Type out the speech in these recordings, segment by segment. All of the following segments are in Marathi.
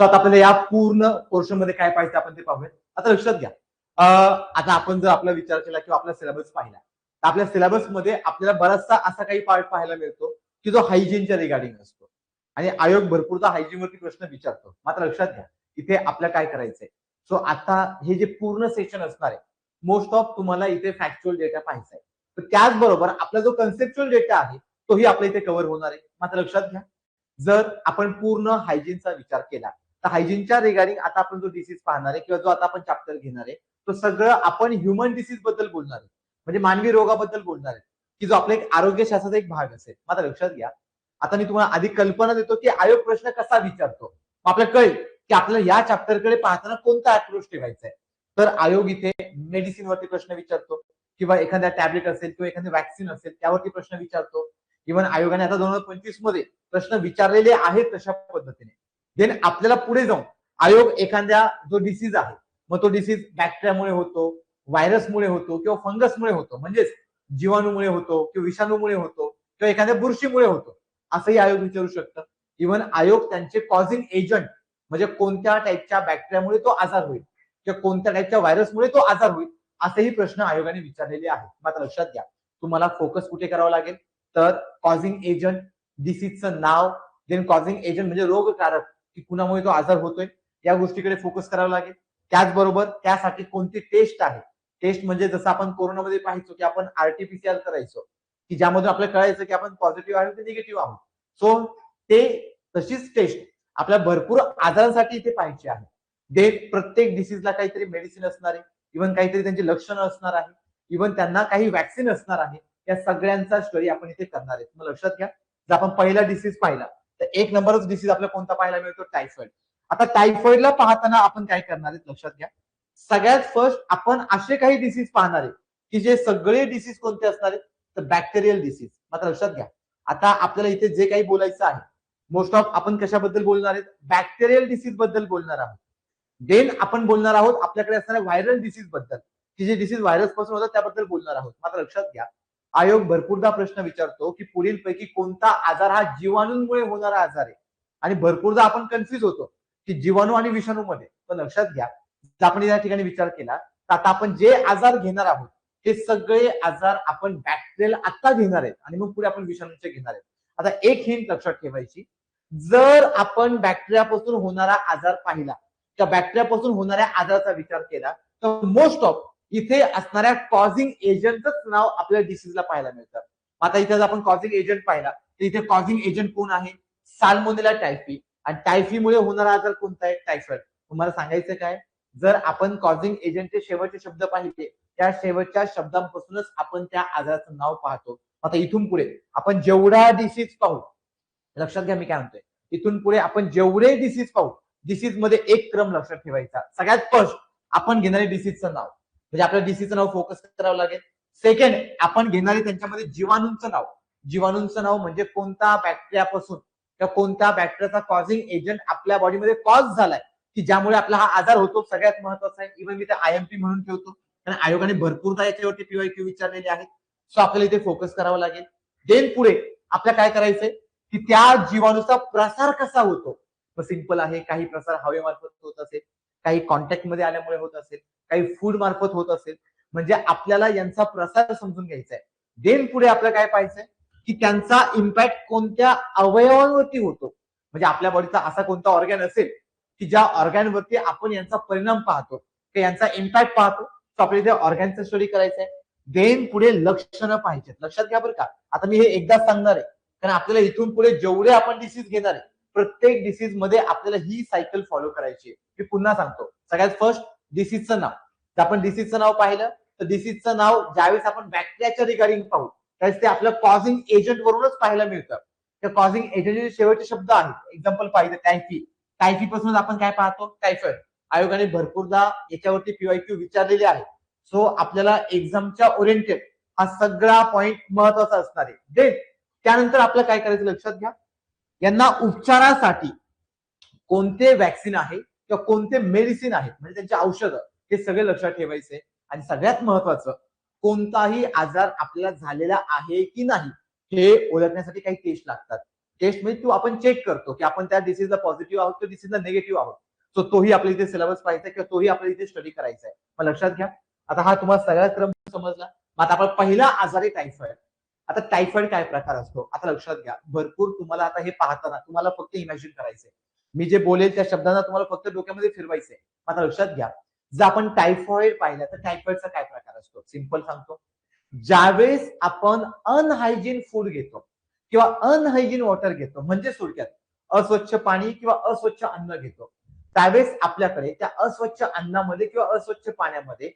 सो आता आपल्याला या पूर्ण पोर्शन मध्ये काय पाहिजे आपण ते पाहूया. आता लक्षात घ्या, आता आपण जर आपला विचार केला किंवा आपला सिलेबस पाहिला तर आपल्या सिलेबसमध्ये आपल्याला बराचसा असा काही पार्ट पाहायला मिळतो की जो हायजीनच्या रिगार्डिंग असतो आणि आयोग भरपूरदा हायजीनवरती प्रश्न विचारतो. मात्र लक्षात घ्या इथे आपल्याला काय करायचंय. सो आता हे जे पूर्ण सेशन असणार आहे मोस्ट ऑफ तुम्हाला इथे फॅक्च्युअल डेटा पाहायचा आहे. तर त्याचबरोबर आपला जो कन्सेप्च्युअल डेटा आहे तोही आपल्या इथे कव्हर होणार आहे. मात्र लक्षात घ्या जर आपण पूर्ण हायजीनचा विचार केला तर हायजीनच्या रिगार्डिंग आता आपण जो डिसीज पाहणार आहे किंवा जो आता आपण चॅप्टर घेणार आहे तो सगळं आपण ह्युमन डिसीज बद्दल बोलणार आहे, म्हणजे मानवी रोगाबद्दल बोलणार आहे की जो आपला एक आरोग्यशास्त्राचा एक भाग असेल. मात्र लक्षात घ्या आता मी तुम्हाला आधी कल्पना देतो की आयोग प्रश्न कसा विचारतो, आपल्याला कळेल की आपल्याला या चॅप्टरकडे पाहताना कोणता अप्रोच ठेवायचा आहे. तर आयोग इथे मेडिसिन वरती प्रश्न विचारतो किंवा एखाद्या टॅबलेट असेल किंवा एखादी वॅक्सिन असेल त्यावरती प्रश्न विचारतो. इव्हन आयोगाने आता 2025 मध्ये प्रश्न विचारलेले आहेत तशा पद्धतीने. देन आपल्याला पुढे जाऊन आयोग एखाद्या जो डिसीज आहे मग तो डिसीज बॅक्टेरियामुळे होतो, व्हायरसमुळे होतो किंवा फंगसमुळे होतो, म्हणजेच जीवाणूमुळे होतो किंवा विषाणूमुळे होतो किंवा एखाद्या बुरशीमुळे होतो असंही आयोग विचारू शकतं. इव्हन आयोग त्यांचे कॉझिंग एजंट म्हणजे कोणत्या टाईपच्या बॅक्टेरियामुळे तो आजार होईल किंवा कोणत्या टाईपच्या व्हायरसमुळे तो आजार होईल असेही प्रश्न आयोगाने विचारलेले आहेत. मात्र लक्षात घ्या तुम्हाला फोकस कुठे करावा लागेल तर कॉझिंग एजंट, डिसीजचं नाव, देन कॉझिंग एजंट म्हणजे रोगकारक की कुणामुळे तो आजार होतोय या गोष्टीकडे फोकस करावा लागेल. त्याचबरोबर त्यासाठी कोणती टेस्ट आहे, टेस्ट म्हणजे जसं आपण कोरोनामध्ये पाहायचो की आपण आरटीपीसीआर करायचो की ज्यामधून आपल्याला कळायचं की आपण पॉझिटिव्ह आहोत की निगेटिव्ह आहोत. सो ते तशीच टेस्ट आपल्या भरपूर आजारांसाठी इथे पाहायची आहे. दे प्रत्येक डिसीजला काहीतरी मेडिसिन असणार आहे, इव्हन काहीतरी त्यांची लक्षणं असणार आहे, इव्हन त्यांना काही वॅक्सिन असणार आहे. या सगळ्यांचा स्टडी आपण इथे करणार आहे. मग लक्षात घ्या जर आपण पहिला डिसीज पाहिला तर एक नंबरच डिसीज आपल्याला कोणता पाहायला मिळतो, टायफॉइड. आता टायफॉइडला पाहताना आपण काय करणार आहेत लक्षात घ्या. सगळ्यात फर्स्ट आपण असे काही डिसीज पाहणार आहे की जे सगळे डिसीज कोणते असणार आहेत तर बॅक्टेरियल डिसीज. मात्र लक्षात घ्या आता आपल्याला इथे जे काही बोलायचं आहे मोस्ट ऑफ आपण कशाबद्दल बोलणार आहेत, बॅक्टेरियल डिसीज बद्दल बोलणार आहोत. देन आपण बोलणार आहोत आपल्याकडे असणाऱ्या व्हायरल डिसीज बद्दल की जे डिसीज व्हायरस पासून होतात त्याबद्दल बोलणार आहोत. मात्र लक्षात घ्या आयोग भरपूरदा प्रश्न विचारतो की पुढील पैकी कोणता आजार हा जीवाणूंमुळे होणारा आजार आहे आणि भरपूरदा आपण कन्फ्युज होतो की जीवाणू आणि विषाणूमध्ये. पण लक्षात घ्या जर आपण या ठिकाणी विचार केला तर आता आपण जे आजार घेणार आहोत हे सगळे आजार आपण बॅक्टेरियल आता घेणार आहेत आणि मग पुढे आपण विषाणूचे घेणार आहेत. आता एक हिंट लक्षात ठेवायची, जर आपण बॅक्टेरियापासून होणारा आजार पाहिला किंवा बॅक्टेरियापासून होणाऱ्या आजाराचा विचार केला तर मोस्ट ऑफ इथे असणाऱ्या कॉझिंग एजंटच नाव आपल्या डिसीजला पाहायला मिळतं. आता इथे जर आपण कॉझिंग एजंट पाहिला तर इथे कॉझिंग एजंट कोण आहे, साल्मोनेला टायफी. आणि टायफीमुळे होणारा आजार कोणता आहे, टायफॉइड. तुम्हाला सांगायचं काय, जर आपण कॉझिंग एजंटचे शेवटचे शब्द पाहिले त्या शेवटच्या शब्दांपासूनच आपण त्या आजाराचं नाव पाहतो. आता इथून पुढे आपण जेवढा डिसीज पाहू, लक्षात घ्या मी काय म्हणतोय, इथून पुढे आपण जेवढे डिसीज पाहू डिसीज मध्ये एक क्रम लक्षात ठेवायचा. सगळ्यात फर्स्ट आपण घेणारे डिसीजचं नाव, म्हणजे आपल्या डिसीजचं नाव फोकस करावं लागेल. सेकंड आपण घेणारे त्यांच्यामध्ये जीवाणूंचं नाव. जीवाणूंचं नाव म्हणजे कोणता बॅक्टेरियापासून किंवा कोणत्या बॅक्टेरियाचा कॉझिंग एजंट आपल्या बॉडीमध्ये कॉज झालाय की ज्यामुळे आपला हा आजार होतो. सगळ्यात महत्वाचा आहे. इव्हन मी ते आयएमपी म्हणून ठेवतो कारण आयोगाने भरपूरदा याच्यावरती पीवायक्यू विचारलेले आहेत. सो आपल्याला इथे फोकस करावं लागेल. देन पुढे आपल्याला काय करायचंय की त्या जीवाणूचा प्रसार कसा होतो. सिंपल आहे, काही प्रसार हवेमार्फत होत असेल, काही कॉन्टॅक्ट मध्ये आल्यामुळे होत असेल, काही फूड मार्फत होत असेल, म्हणजे आपल्याला यांचा प्रसार समजून घ्यायचा आहे. देन पुढे आपल्याला काय पाहायचंय की त्यांचा इम्पॅक्ट कोणत्या अवयवांवरती होतो, म्हणजे आपल्या बॉडीचा असा कोणता ऑर्गॅन असेल की ज्या ऑर्गॅनवरती आपण यांचा परिणाम पाहतो की यांचा इम्पॅक्ट पाहतो. तर आपल्याला इथे ऑर्गॅनचं स्टडी करायचंय. देन पुढे लक्षणं पाहिजेत. लक्षात घ्या बरं का, आता मी हे एकदाच सांगणार आहे कारण आपल्याला इथून पुढे जेवढे आपण डिसीज घेणार आहे प्रत्येक डिसीज मध्ये आपल्याला ही सायकल फॉलो करायची. मी पुन्हा सांगतो, सगळ्यात फर्स्ट डिसीजचं नाव. जर आपण डिसीजचं नाव पाहिलं तर डिसीजचं नाव ज्यावेळेस आपण बॅक्टेरियाच्या रिगार्डिंग पाहू त्यावेळेस ते आपल्या कॉझिंग एजंट वरूनच पाहायला मिळतं. त्या कॉझिंग एजंटचे शेवटचे शब्द आहेत. एक्झाम्पल पाहिजे टायफी. टायफी पासून आपण काय पाहतो, टायफॉइड. आयोगाने भरपूरदा याच्यावरती पीवायक्यू विचारलेले आहे. सो आपल्याला एक्झामच्या ओरिएंटेड हा सगळा पॉइंट महत्वाचा असणार आहे. देन त्यानंतर आपल्याला काय करायचं लक्षात घ्या, यांना उपचारासाठी कोणते वॅक्सिन आहे किंवा कोणते मेडिसिन आहेत म्हणजे त्यांचे औषधं हे सगळे लक्षात ठेवायचे. आणि सगळ्यात महत्वाचं, कोणताही आजार आपल्याला झालेला आहे की नाही हे ओळखण्यासाठी काही टेस्ट लागतात. टेस्ट म्हणजे तू आपण चेक करतो की आपण त्या डिसीजला पॉझिटिव्ह आहोत, तो डिसीजला निगेटिव्ह आहोत. सो तोही आपल्या इथे सिलेबस पाहिजे किंवा तोही आपल्या इथे स्टडी करायचा आहे. मग लक्षात घ्या, आता हा तुम्हाला सगळा क्रम समजला. मग आता आपण पहिला आजारी टायफॉइड. आता टायफॉइड काय प्रकार असतो आता लक्षात घ्या. भरपूर तुम्हाला आता हे पाहताना तुम्हाला फक्त इमॅजिन करायचंय. मी जे बोलेल त्या शब्दांना तुम्हाला फक्त डोक्यामध्ये फिरवायचंय. आता लक्षात घ्या, जर आपण टायफॉइड पाहिलं तर टायफॉइडचा काय प्रकार असतो सिंपल सांगतो. ज्यावेळेस आपण अनहायजीन फूड घेतो किंवा अनहायजीन वॉटर घेतो, म्हणजे थोडक्यात अस्वच्छ पाणी किंवा अस्वच्छ अन्न घेतो, त्यावेळेस आपल्याकडे त्या अस्वच्छ अन्नामध्ये किंवा अस्वच्छ पाण्यामध्ये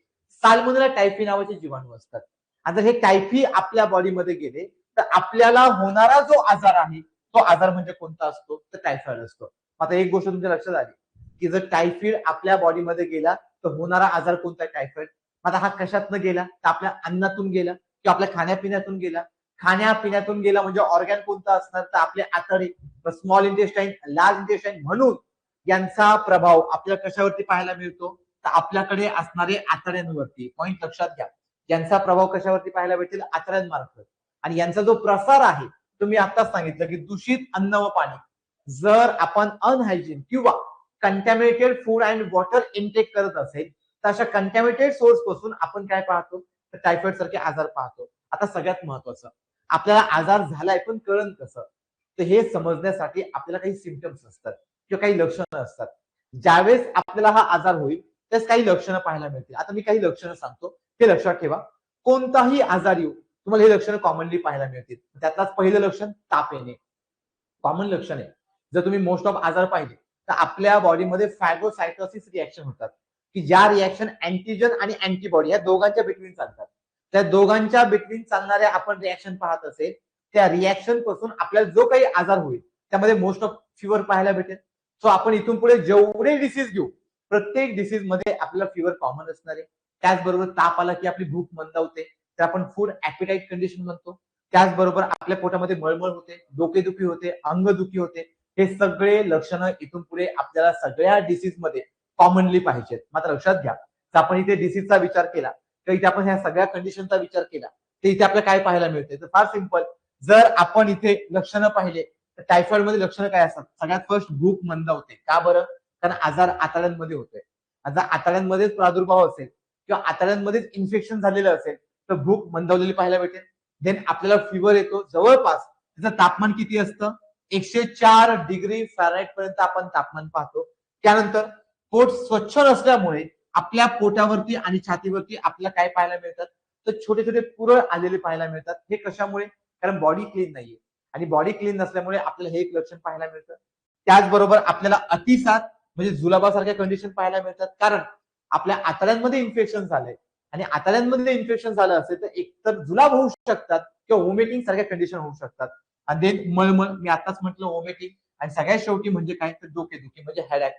साल्मोनेला टायफी नावाचे जीवाणू असतात. आता हे टायफी आपल्या बॉडीमध्ये गेले तर आपल्याला होणारा जो आजार आहे तो आजार म्हणजे कोणता असतो तर टायफॉइड असतो. आता एक गोष्ट तुमच्या लक्षात आली की जर टायफॉइड आपल्या बॉडीमध्ये गेला तर होणारा आजार कोणता टायफॉइड. आता हा कशातनं गेला तर आपल्या अन्नातून गेला किंवा आपल्या खाण्यापिण्यातून गेला. खाण्यापिण्यातून गेला म्हणजे ऑर्गॅन कोणता असणार तर आपले आतडे, स्मॉल इंटेस्टाईन, लार्ज इंटेस्टाईन. म्हणून यांचा प्रभाव आपल्याला कशावरती पाहायला मिळतो तर आपल्याकडे असणारे आतड्यांवरती. पॉईंट लक्षात घ्या, यांचा प्रभाव कशावरती पाहायला भेटेल आतड्यांमार्फत. आणि यांचा जो प्रसार आहे तुम्ही आताच सांगितलं की दूषित अन्न व पाणी, जर आपण अनहायजीन किंवा contaminated food and water intake करत असेल तर अशा कंटॅमिनेटेड सोर्स पासून आपण काय पाहतो तर टायफॉइड सारखे आजार पाहतो. आता सगळ्यात महत्वाचं, आपल्याला आजार झालाय पण कळण कसं तर हे समजण्यासाठी आपल्याला काही सिम्पटम्स असतात किंवा काही लक्षणं असतात. ज्यावेळेस आपल्याला हा आजार होईल त्याच काही लक्षणं पाहायला मिळतील. आता मी काही लक्षणं सांगतो, हे लक्षात ठेवा. कोणताही आजार येऊ तुम्हाला हे लक्षणं कॉमनली पाहायला मिळतील. त्यातलाच पहिलं लक्षण ताप येणे, कॉमन लक्षण आहे. जर तुम्ही मोस्ट ऑफ आजार पाहिले तर आपल्या बॉडीमध्ये फॅगोसायटोसिस रिॲक्शन होतात की ज्या रिॲक्शन अँटीजन आणि अँटीबॉडी या दोघांच्या बिटवीन चालतात. त्या दोघांच्या बिटवीन चालणाऱ्या आपण रिॲक्शन पाहत असेल त्या रिॲक्शन पासून आपल्याला जो काही आजार होईल त्यामध्ये मोस्ट ऑफ फिवर पाहायला भेटेल. सो आपण इथून पुढे जेवढे डिसीज घेऊ प्रत्येक डिसीज मध्ये आपल्याला फिवर कॉमन असणार आहे. त्याचबरोबर ताप आला की आपली भूक मंदावते, तर आपण फूड ॲपिटाईट कंडिशन म्हणतो. त्याचबरोबर आपल्या पोटामध्ये मळमळ होते, डोकेदुखी होते, अंगदुखी होते. हे सगळे लक्षणं इथून पुढे आपल्याला सगळ्या डिसीज मध्ये कॉमनली पाहिजेत. मात्र लक्षात घ्या, तर आपण इथे डिसीजचा विचार केला तर इथे आपण ह्या सगळ्या कंडिशनचा विचार केला तर इथे आपल्याला काय पाहायला मिळते तर फार सिंपल. जर आपण इथे लक्षणं पाहिले तर टायफॉइड मध्ये लक्षणं काय असतात. सगळ्यात फर्स्ट भूक मंदावते. का बरं, कारण आजार आतड्यांमध्ये होतोय. जर आतड्यांमध्येच प्रादुर्भाव असेल किंवा आतड्यांमध्येच इन्फेक्शन झालेलं असेल तर भूक मंदावलेली पाहायला भेटेल. देन आपल्याला फिवर येतो, जवळपास त्याचं तापमान किती असतं 104 डिग्री फॅरेनहाइट पर्यंत आपण तापमान पाहतो. त्यानंतर पोट स्वच्छ नसल्यामुळे आपल्या पोटावरती आणि छातीवरती आपल्याला काय पाहायला मिळतात तर छोटे छोटे पुरळ आलेले पाहायला मिळतात. हे कशामुळे, कारण बॉडी क्लीन नाहीये आणि बॉडी क्लीन नसल्यामुळे आपल्याला हे एक लक्षण पाहायला मिळतं. त्याचबरोबर आपल्याला अतिसार म्हणजे जुलाबासारख्या कंडिशन पाहायला मिळतात, कारण आपल्या आतड्यांमध्ये इन्फेक्शन झालंय आणि आतड्यांमध्ये इन्फेक्शन झालं असेल तर एकतर जुलाब होऊ शकतात किंवा वोमिटिंग सारख्या कंडिशन होऊ शकतात. आणि देन मळमळ, मी आताच म्हटलं वोमिटिंग, आणि सगळ्यात शेवटी म्हणजे काय तर डोकेदुखी म्हणजे हेडॅक.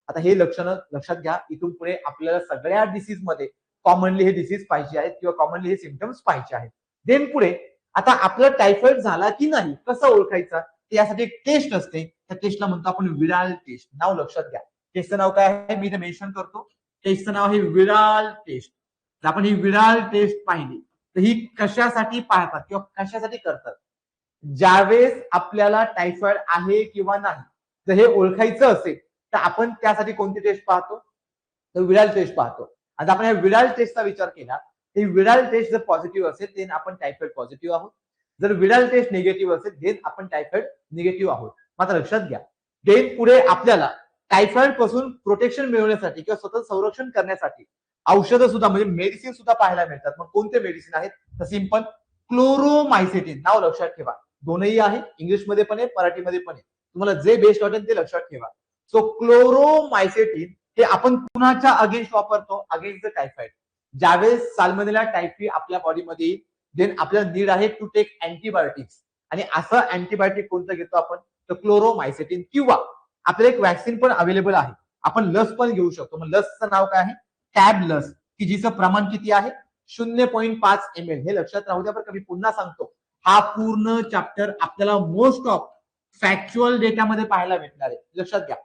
आता हे लक्षणं लक्षात घ्या. इथून पुढे आपल्याला सगळ्या डिसीज मध्ये कॉमनली हे डिसीज पाहिजे आहेत किंवा कॉमनली हे सिम्पटम्स पाहिजे आहेत. देन पुढे आता आपलं टायफॉइड झाला की नाही कसं ओळखायचं, यासाठी एक टेस्ट असते. त्या टेस्टला म्हणतो आपण विराल टेस्ट. नाव लक्षात घ्या, टेस्टचं नाव काय आहे मी इथे मेन्शन करतो. टेस्टचं नाव आहे विराल टेस्ट. जर आपण ही विराल टेस्ट पाहिली तर ही कशासाठी पाहतात किंवा कशासाठी करतात, ज्यावेळेस आपल्याला टायफॉइड आहे किंवा नाही जर हे ओळखायचं असेल तर आपण त्यासाठी कोणती टेस्ट पाहतो तर विराल टेस्ट पाहतो. आता आपण या विराल टेस्टचा विचार केला, ही विराल टेस्ट जर पॉझिटिव्ह असेल देन आपण टायफॉइड पॉझिटिव्ह आहोत. जर विराल टेस्ट निगेटिव्ह असेल देन आपण टायफॉइड निगेटिव्ह आहोत. मात्र लक्षात घ्या, देन पुढे आपल्याला टायफॉइड पासून प्रोटेक्शन मिळवण्यासाठी किंवा स्वतः संरक्षण करण्यासाठी औषधं सुद्धा म्हणजे मेडिसिन सुद्धा पाहायला मिळतात. मग कोणते मेडिसिन आहेत तर सिंपल क्लोरोमायसिटिन. नाव लक्षात ठेवा, दोनही आहे, इंग्लिशमध्ये पण आहे मराठीमध्ये पण आहे. तुम्हाला जे बेस्ट वाटेल ते लक्षात ठेवा. सो क्लोरोमायसिटिन हे आपण कुणाच्या अगेन्स्ट वापरतो, अगेन्स्ट द टायफॉइड. ज्यावेळेस साल्मोनेला टायफी आपल्या बॉडीमध्ये येईल देन आपल्याला नीड आहे टू टेक अँटीबायोटिक्स. आणि असं अँटीबायोटिक कोणतं घेतो आपण तर क्लोरोमायसिटिन. किंवा आपल्याला एक वॅक्सिन पण अवेलेबल आहे, आपण लस पण घेऊ शकतो. मग लसचं नाव काय आहे टॅब लस, की जिचं प्रमाण किती आहे 0.5 ml. हे लक्षात राहू द्या. बरं मी पुन्हा सांगतो, हा पूर्ण चॅप्टर आपल्याला मोस्ट ऑफ फॅक्च्युअल डेटामध्ये पाहायला भेटणार आहे. लक्षात घ्या,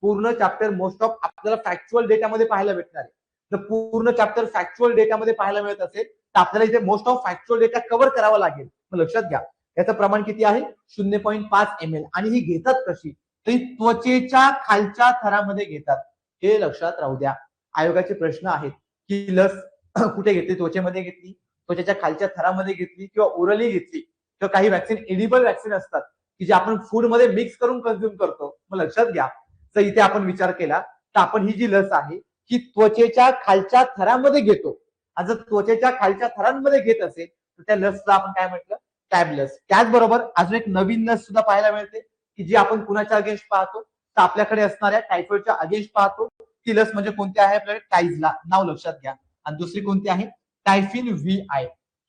पूर्ण चॅप्टर मोस्ट ऑफ आपल्याला फॅक्च्युअल डेटामध्ये पाहायला भेटणार आहे. जर पूर्ण चॅप्टर फॅक्च्युअल डेटामध्ये पाहायला मिळत असेल तर आपल्याला इथे most of factual data cover करावा लागेल. मग लक्षात घ्या, याचं प्रमाण किती आहे 0.5 ml. आणि ही घेतात कशी, तर त्वचेच्या खालच्या थरामध्ये घेतात. हे लक्षात राहू द्या. आयोगाचे प्रश्न आहेत की लस कुठे घेतली, त्वचेमध्ये घेतली, त्वचेच्या खालच्या थरामध्ये घेतली किंवा ओरली घेतली, किंवा काही वॅक्सिन एडिबल वॅक्सिन असतात की जे आपण फूड मध्ये मिक्स करून कन्झ्युम करतो. मग लक्षात घ्या, तर इथे आपण विचार केला तर आपण ही जी लस आहे ही त्वचेच्या खालच्या थरामध्ये घेतो. आणि जर त्वचेच्या खालच्या थरांमध्ये घेत असेल तर त्या लसला आपण काय म्हटलं, टॅब लस. त्याचबरोबर अजून एक नवीन लस सुद्धा पाहायला मिळते की जी आपण कुणाच्या अगेन्स्ट पाहतो, तर आपल्याकडे असणाऱ्या टायफॉइडच्या अगेन्स्ट पाहतो. ती लस म्हणजे कोणती आहे, आपल्याकडे टाईजला, नाव लक्षात घ्या. आणि दुसरी कोणती आहे, टायफिन VI.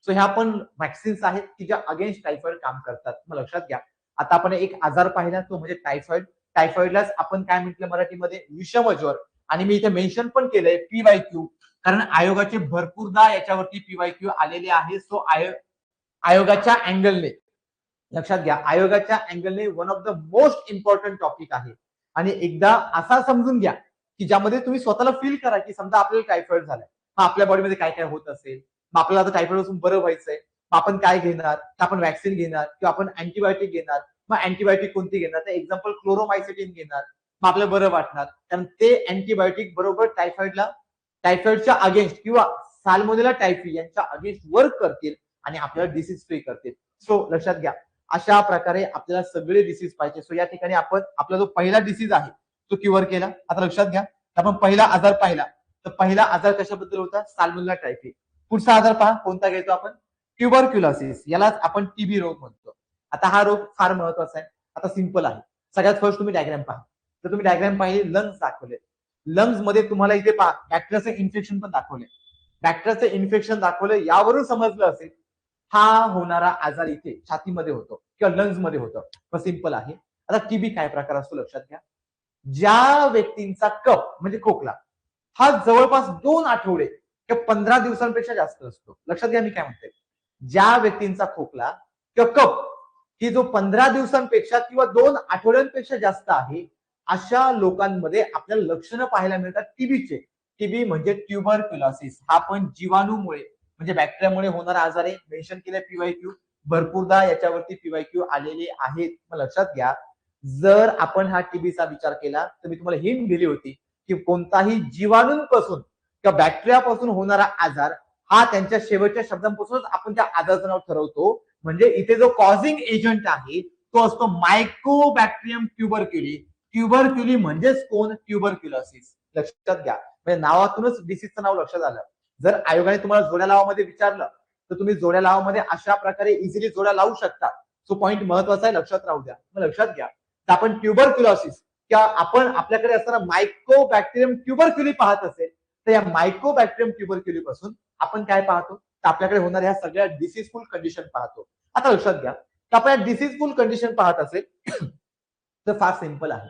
सो ह्या पण वॅक्सिन्स आहेत की ज्या अगेन्स्ट टायफॉइड काम करतात. मग लक्षात घ्या, आता आपण एक आजार पाहिला तो म्हणजे टायफॉइड. टायफॉइडलाच आपण काय म्हटलं मराठीमध्ये, विषमज्वर. आणि मी इथे मेन्शन पण केलंय PYQ, कारण आयोगाचे भरपूरदा याच्यावरती PYQ आलेले आहे. सो आयोगाच्या अँगलने लक्षात घ्या, आयोगाच्या अँगलने one of the most important topic आहे. आणि एकदा असा समजून घ्या की ज्यामध्ये तुम्ही स्वतःला फील करा की समजा आपल्याला टायफॉइड झालाय, मग आपल्या बॉडीमध्ये काय काय होत असेल, मग आपल्याला आता टायफॉइड पासून बरं व्हायचंय, मग आपण काय घेणार, तर आपण वॅक्सिन घेणार किंवा आपण अँटीबायोटिक घेणार. मग अँटीबायोटिक कोणती घेणार, तर एक्झाम्पल क्लोरोमायसिटिन घेणार, मग आपल्याला बरं वाटणार. कारण ते अँटीबायोटिक बरोबर टायफॉइडच्या अगेन्स्ट किंवा साल्मोनेला टायफी यांच्या अगेन्स्ट वर्क करतील आणि आपल्याला डिसीज फ्री करतील. सो लक्षात घ्या, अशा प्रकारे आपल्याला सगळे डिसीज पाहिजे. सो या ठिकाणी आपण आपला जो पहिला डिसीज आहे तो क्युअर केला. आता लक्षात घ्या, आपण पहिला आजार पाहिला, तर पहिला आजार कशाबद्दल होता, साल्मोनेला टायफी. पुढचा आजार पहा कोणता घेतो आपण, ट्युबरक्युलोसिस, यालाच आपण TB रोग म्हणतो. आता हा रोग फार महत्वाचा आहे. आता सिंपल आहे, सगळ्यात फर्स्ट तुम्ही डायग्राम पहा. तर तुम्ही डायग्राम पाहिली, लंग्स दाखवले. लंग्स मध्ये तुम्हाला इथे पहा बॅक्टेरियाचं इन्फेक्शन पण दाखवले. बॅक्टेरियाचं इन्फेक्शन दाखवलं, यावरून समजलं असेल हा होणारा आजार इथे छातीमध्ये होतो किंवा लंग्स मध्ये होतं. सिंपल आहे. आता TB काय प्रकार असतो लक्षात घ्या, ज्या व्यक्तींचा कफ म्हणजे खोकला हा जवळपास 2 आठवडे किंवा 15 दिवसांपेक्षा जास्त असतो. लक्षात घ्या मी काय म्हणते, ज्या व्यक्तींचा खोकला किंवा कफ ही जो 15 दिवसांपेक्षा किंवा 2 आठवड्यांपेक्षा जास्त आहे, अशा लोकांमध्ये आपल्याला लक्षणं पाहायला मिळतात TBचे. TB म्हणजे ट्युबरक्युलोसिस. हा पण जीवाणूमुळे म्हणजे बॅक्टेरियामुळे होणारा आजार आहे. मेन्शन केलंय PYQ, भरपूरदा याच्यावरती PYQ आलेले आहेत. मग लक्षात घ्या, जर आपण हा TBचा विचार केला तर मी तुम्हाला हिंट दिली होती की कोणताही जीवाणूंपासून किंवा बॅक्टेरियापासून होणारा आजार हा त्यांच्या शेवटच्या शब्दांपासूनच आपण त्या आजाराचं नाव ठरवतो. म्हणजे इथे जो कॉझिंग एजंट आहे तो असतो मायकोबॅक्टेरियम ट्युबरक्युली. ट्युबरक्युली म्हणजेच कोण, ट्युबरक्युलोसिस. लक्षात घ्या, म्हणजे नावातूनच डिसीजचं नाव लक्षात आलं. जर आयोगाने तुम्हाला जोड्या लावामध्ये विचारलं तर तुम्ही जोड्या लावामध्ये अशा प्रकारे इझिली जोड्या लावू शकता. तो पॉईंट महत्वाचा आहे, लक्षात राहू द्या. मग लक्षात घ्या, तर आपण ट्युबरक्युलोसिस किंवा आपण आपल्याकडे असताना मायकोबॅक्टेरियम ट्युबरक्युली पाहत असेल, तर या मायकोबॅक्टेरियम ट्युबरक्युली पासून आपण काय पाहतो, तर आपल्याकडे होणाऱ्या ह्या सगळ्या डिसीजफुल कंडिशन पाहतो. आता लक्षात घ्या, तर आपण या डिसीजफुल कंडिशन पाहत असेल तर फार सिंपल आहे.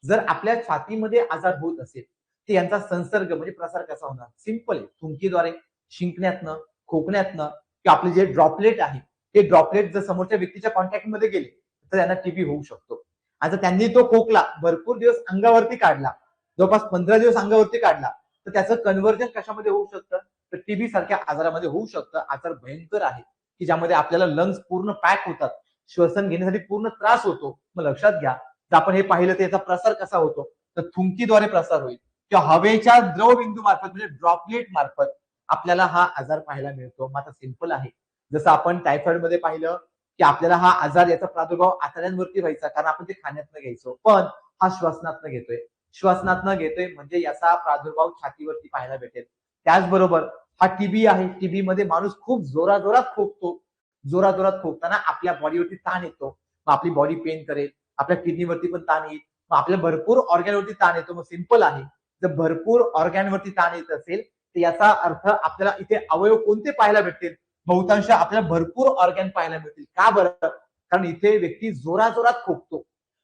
जर आपल्या छातीमध्ये आजार होत असेल तर यांचा संसर्ग म्हणजे प्रसार कसा होणार, सिंपल आहे. थुंकीद्वारे, शिंकण्यातनं, खोकण्यातनं किंवा आपले जे ड्रॉपलेट आहे ते ड्रॉपलेट जर समोरच्या व्यक्तीच्या कॉन्टॅक्टमध्ये गेले तर त्यांना TB होऊ शकतो. आता त्यांनी तो खोकला भरपूर दिवस अंगावरती काढला, जवळपास 15 दिवस अंगावरती काढला, तर त्याचं कन्व्हर्जन कशामध्ये होऊ शकतं, तर TB सारख्या आजारामध्ये होऊ शकतं. आजार भयंकर आहे की ज्यामध्ये आपल्याला लंग्स पूर्ण पॅक होतात, श्वसन घेण्यासाठी पूर्ण त्रास होतो. मग लक्षात घ्या, जर आपण हे पाहिलं तर याचा प्रसार कसा होतो, तर थुंकीद्वारे प्रसार होईल किंवा हवेच्या द्रवबिंदू मार्फत म्हणजे ड्रॉपलेट मार्फत आपल्याला हा आजार पाहायला मिळतो. मग आता सिंपल आहे, जसं आपण टायफॉइड मध्ये पाहिलं की आपल्याला हा आजार, याचा प्रादुर्भाव आतड्यांवरती व्हायचा कारण आपण ते खाण्यातनं घ्यायचो, पण हा श्वसनातनं घेतोय. श्वसनातनं घेतोय म्हणजे याचा प्रादुर्भाव छातीवरती पाहायला भेटेल. त्याचबरोबर हा TB आहे, TB मध्ये माणूस खूप जोराजोरात खोकतो. जोराजोरात खोकताना आपल्या बॉडीवरती ताण येतो, मग आपली बॉडी पेन करेल, आपल्या किडनीवरती पण ताण येईल, मग आपल्या भरपूर ऑर्गॅनवरती ताण येतो. मग सिंपल आहे, जर भरपूर ऑर्गॅनवरती ताण येत असेल तर याचा अर्थ आपल्याला इथे अवयव कोणते पाहायला भेटतील, बहुतांश आपल्याला भरपूर ऑर्गॅन पाहायला मिळतील. का बरं, कारण इथे व्यक्ती जोराजोरात खोकतो.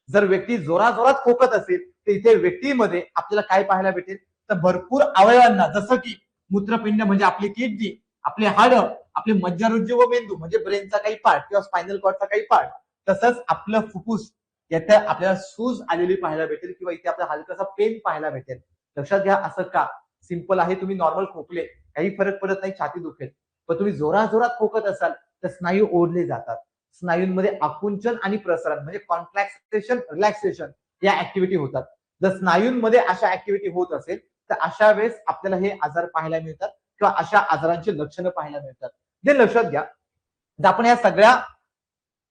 जर व्यक्ती जोराजोरात खोकत असेल तर इथे व्यक्तीमध्ये आपल्याला काय पाहायला भेटेल, तर भरपूर अवयवांना, जसं की मूत्रपिंड म्हणजे आपली किडनी, आपले हाड, आपले मज्जारुज्ज व मेंदू म्हणजे ब्रेनचा काही पार्ट किंवा स्पायनल कॉर्डचा काही पार्ट, तसंच आपलं फुफ्फुस, यात आपल्याला सूज आलेली पाहायला भेटेल किंवा इथे आपल्याला हलकासा पेन पाहायला भेटेल. लक्षात घ्या, असं का, सिंपल आहे. तुम्ही नॉर्मल खोकले, काही फरक पडत नाही, छाती दुखेल, पण तुम्ही जोराजोरात खोकत असाल तर स्नायू ओढले जातात. स्नायूंमध्ये आकुंचन आणि प्रसारण म्हणजे कॉन्ट्रॅक्सेशन रिलॅक्सेशन या ऍक्टिव्हिटी होतात. जर स्नायूंमध्ये अशा ऍक्टिव्हिटी होत असेल तर अशा वेळेस आपल्याला हे आजार पाहायला मिळतात किंवा अशा आजारांची लक्षणं पाहायला मिळतात. ते लक्षात घ्या, जर आपण या सगळ्या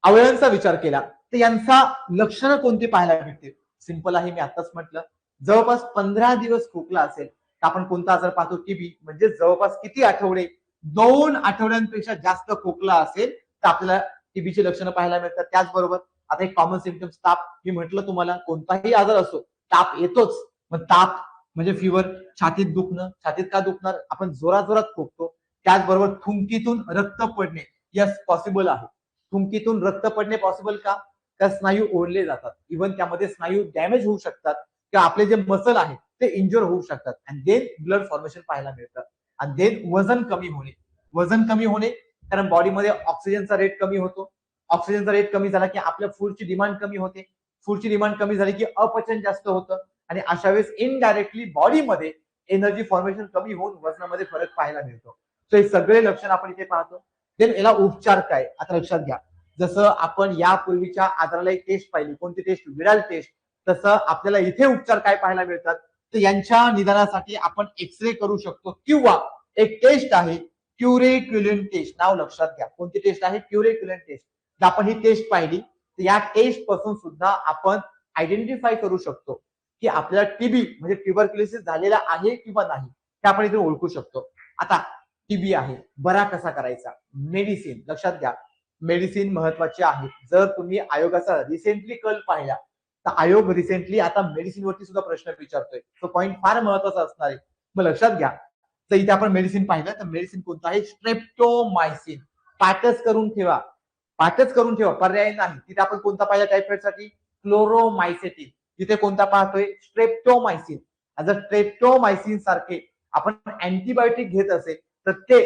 अवयवांचा विचार केला तर यांचा लक्षणं कोणती पाहायला मिळते? सिंपल आहे, मी आताच म्हटलं. जवळपास 15 दिवस खोकला असेल तर आपण कोणता आजार पाहतो? टीबी. म्हणजे जवळपास किती आठवडे? 2 आठवड्यांपेक्षा जास्त खोकला असेल तर आपल्याला टीबीची लक्षणं पाहायला मिळतात. त्याचबरोबर आता एक कॉमन सिम्पटम्स ताप. मी म्हटलं तुम्हाला कोणताही आजार असो ताप येतोच. मग ताप म्हणजे फिवर, छातीत दुखणं. छातीत का दुखणार? आपण जोरात जोरात खोकतो. त्याचबरोबर थुंकीतून रक्त पडणे, यस पॉसिबल आहे. थुंकीतून रक्त पडणे पॉसिबल का? त्या स्नायू ओढले जातात. इव्हन त्यामध्ये स्नायू डॅमेज होऊ शकतात किंवा आपले जे मसल आहे ते इंजुर होऊ शकतात. आणि देन ब्लड फॉर्मेशन पाहायला मिळतं. आणि देन वजन कमी होणे. वजन कमी होणे कारण बॉडीमध्ये ऑक्सिजनचा रेट कमी होतो. ऑक्सिजनचा रेट कमी झाला की आपल्या फूडची डिमांड कमी होते. फूडची डिमांड कमी झाली की अपचन जास्त होतं आणि अशा वेळेस इनडायरेक्टली बॉडीमध्ये एनर्जी फॉर्मेशन कमी होऊन वजनामध्ये फरक पाहायला मिळतो. सो हे सगळे लक्षण आपण इथे पाहतो. देन याला उपचार काय? आता लक्षात घ्या, जसं आपण यापूर्वीच्या आजाराला एक टेस्ट पाहिली, कोणती टेस्ट? विराल टेस्ट. तसं आपल्याला इथे उपचार काय पाहायला मिळतात? तर यांच्या निदानासाठी आपण एक्सरे करू शकतो किंवा एक टेस्ट आहे क्युरेक्युलिन टेस्ट. नाव लक्षात घ्या, कोणती टेस्ट आहे? क्युरेक्युलिन टेस्ट. जर आपण ही टेस्ट पाहिली तर या टेस्ट पासून सुद्धा आपण आयडेंटिफाय करू शकतो की आपल्याला टीबी म्हणजे ट्युबरक्युलोसिस झालेला आहे किंवा नाही, हे आपण इथे ओळखू शकतो. आता टीबी आहे, बरा कसा करायचा? मेडिसिन. लक्षात घ्या, मेडिसिन महत्वाची आहे. जर तुम्ही आयोगाचा रिसेंटली कल पाहिला तर आयोग रिसेंटली आता मेडिसिन वरती सुद्धा प्रश्न विचारतोय. तो पॉईंट फार महत्वाचा असणार आहे. मग लक्षात घ्या, तर इथे आपण मेडिसिन पाहिलं तर मेडिसिन कोणतं आहे? स्ट्रेप्टोमायसिन. पाठच करून ठेवा, पाठच करून ठेवा, पर्याय नाही. तिथे आपण कोणता पाहिला टायफॉइडसाठी? क्लोरोमायसेटिन. तिथे कोणता पाहतोय? स्ट्रेप्टोमायसिन. जर स्ट्रेप्टोमायसिन सारखे आपण अँटीबायोटिक घेत असेल तर ते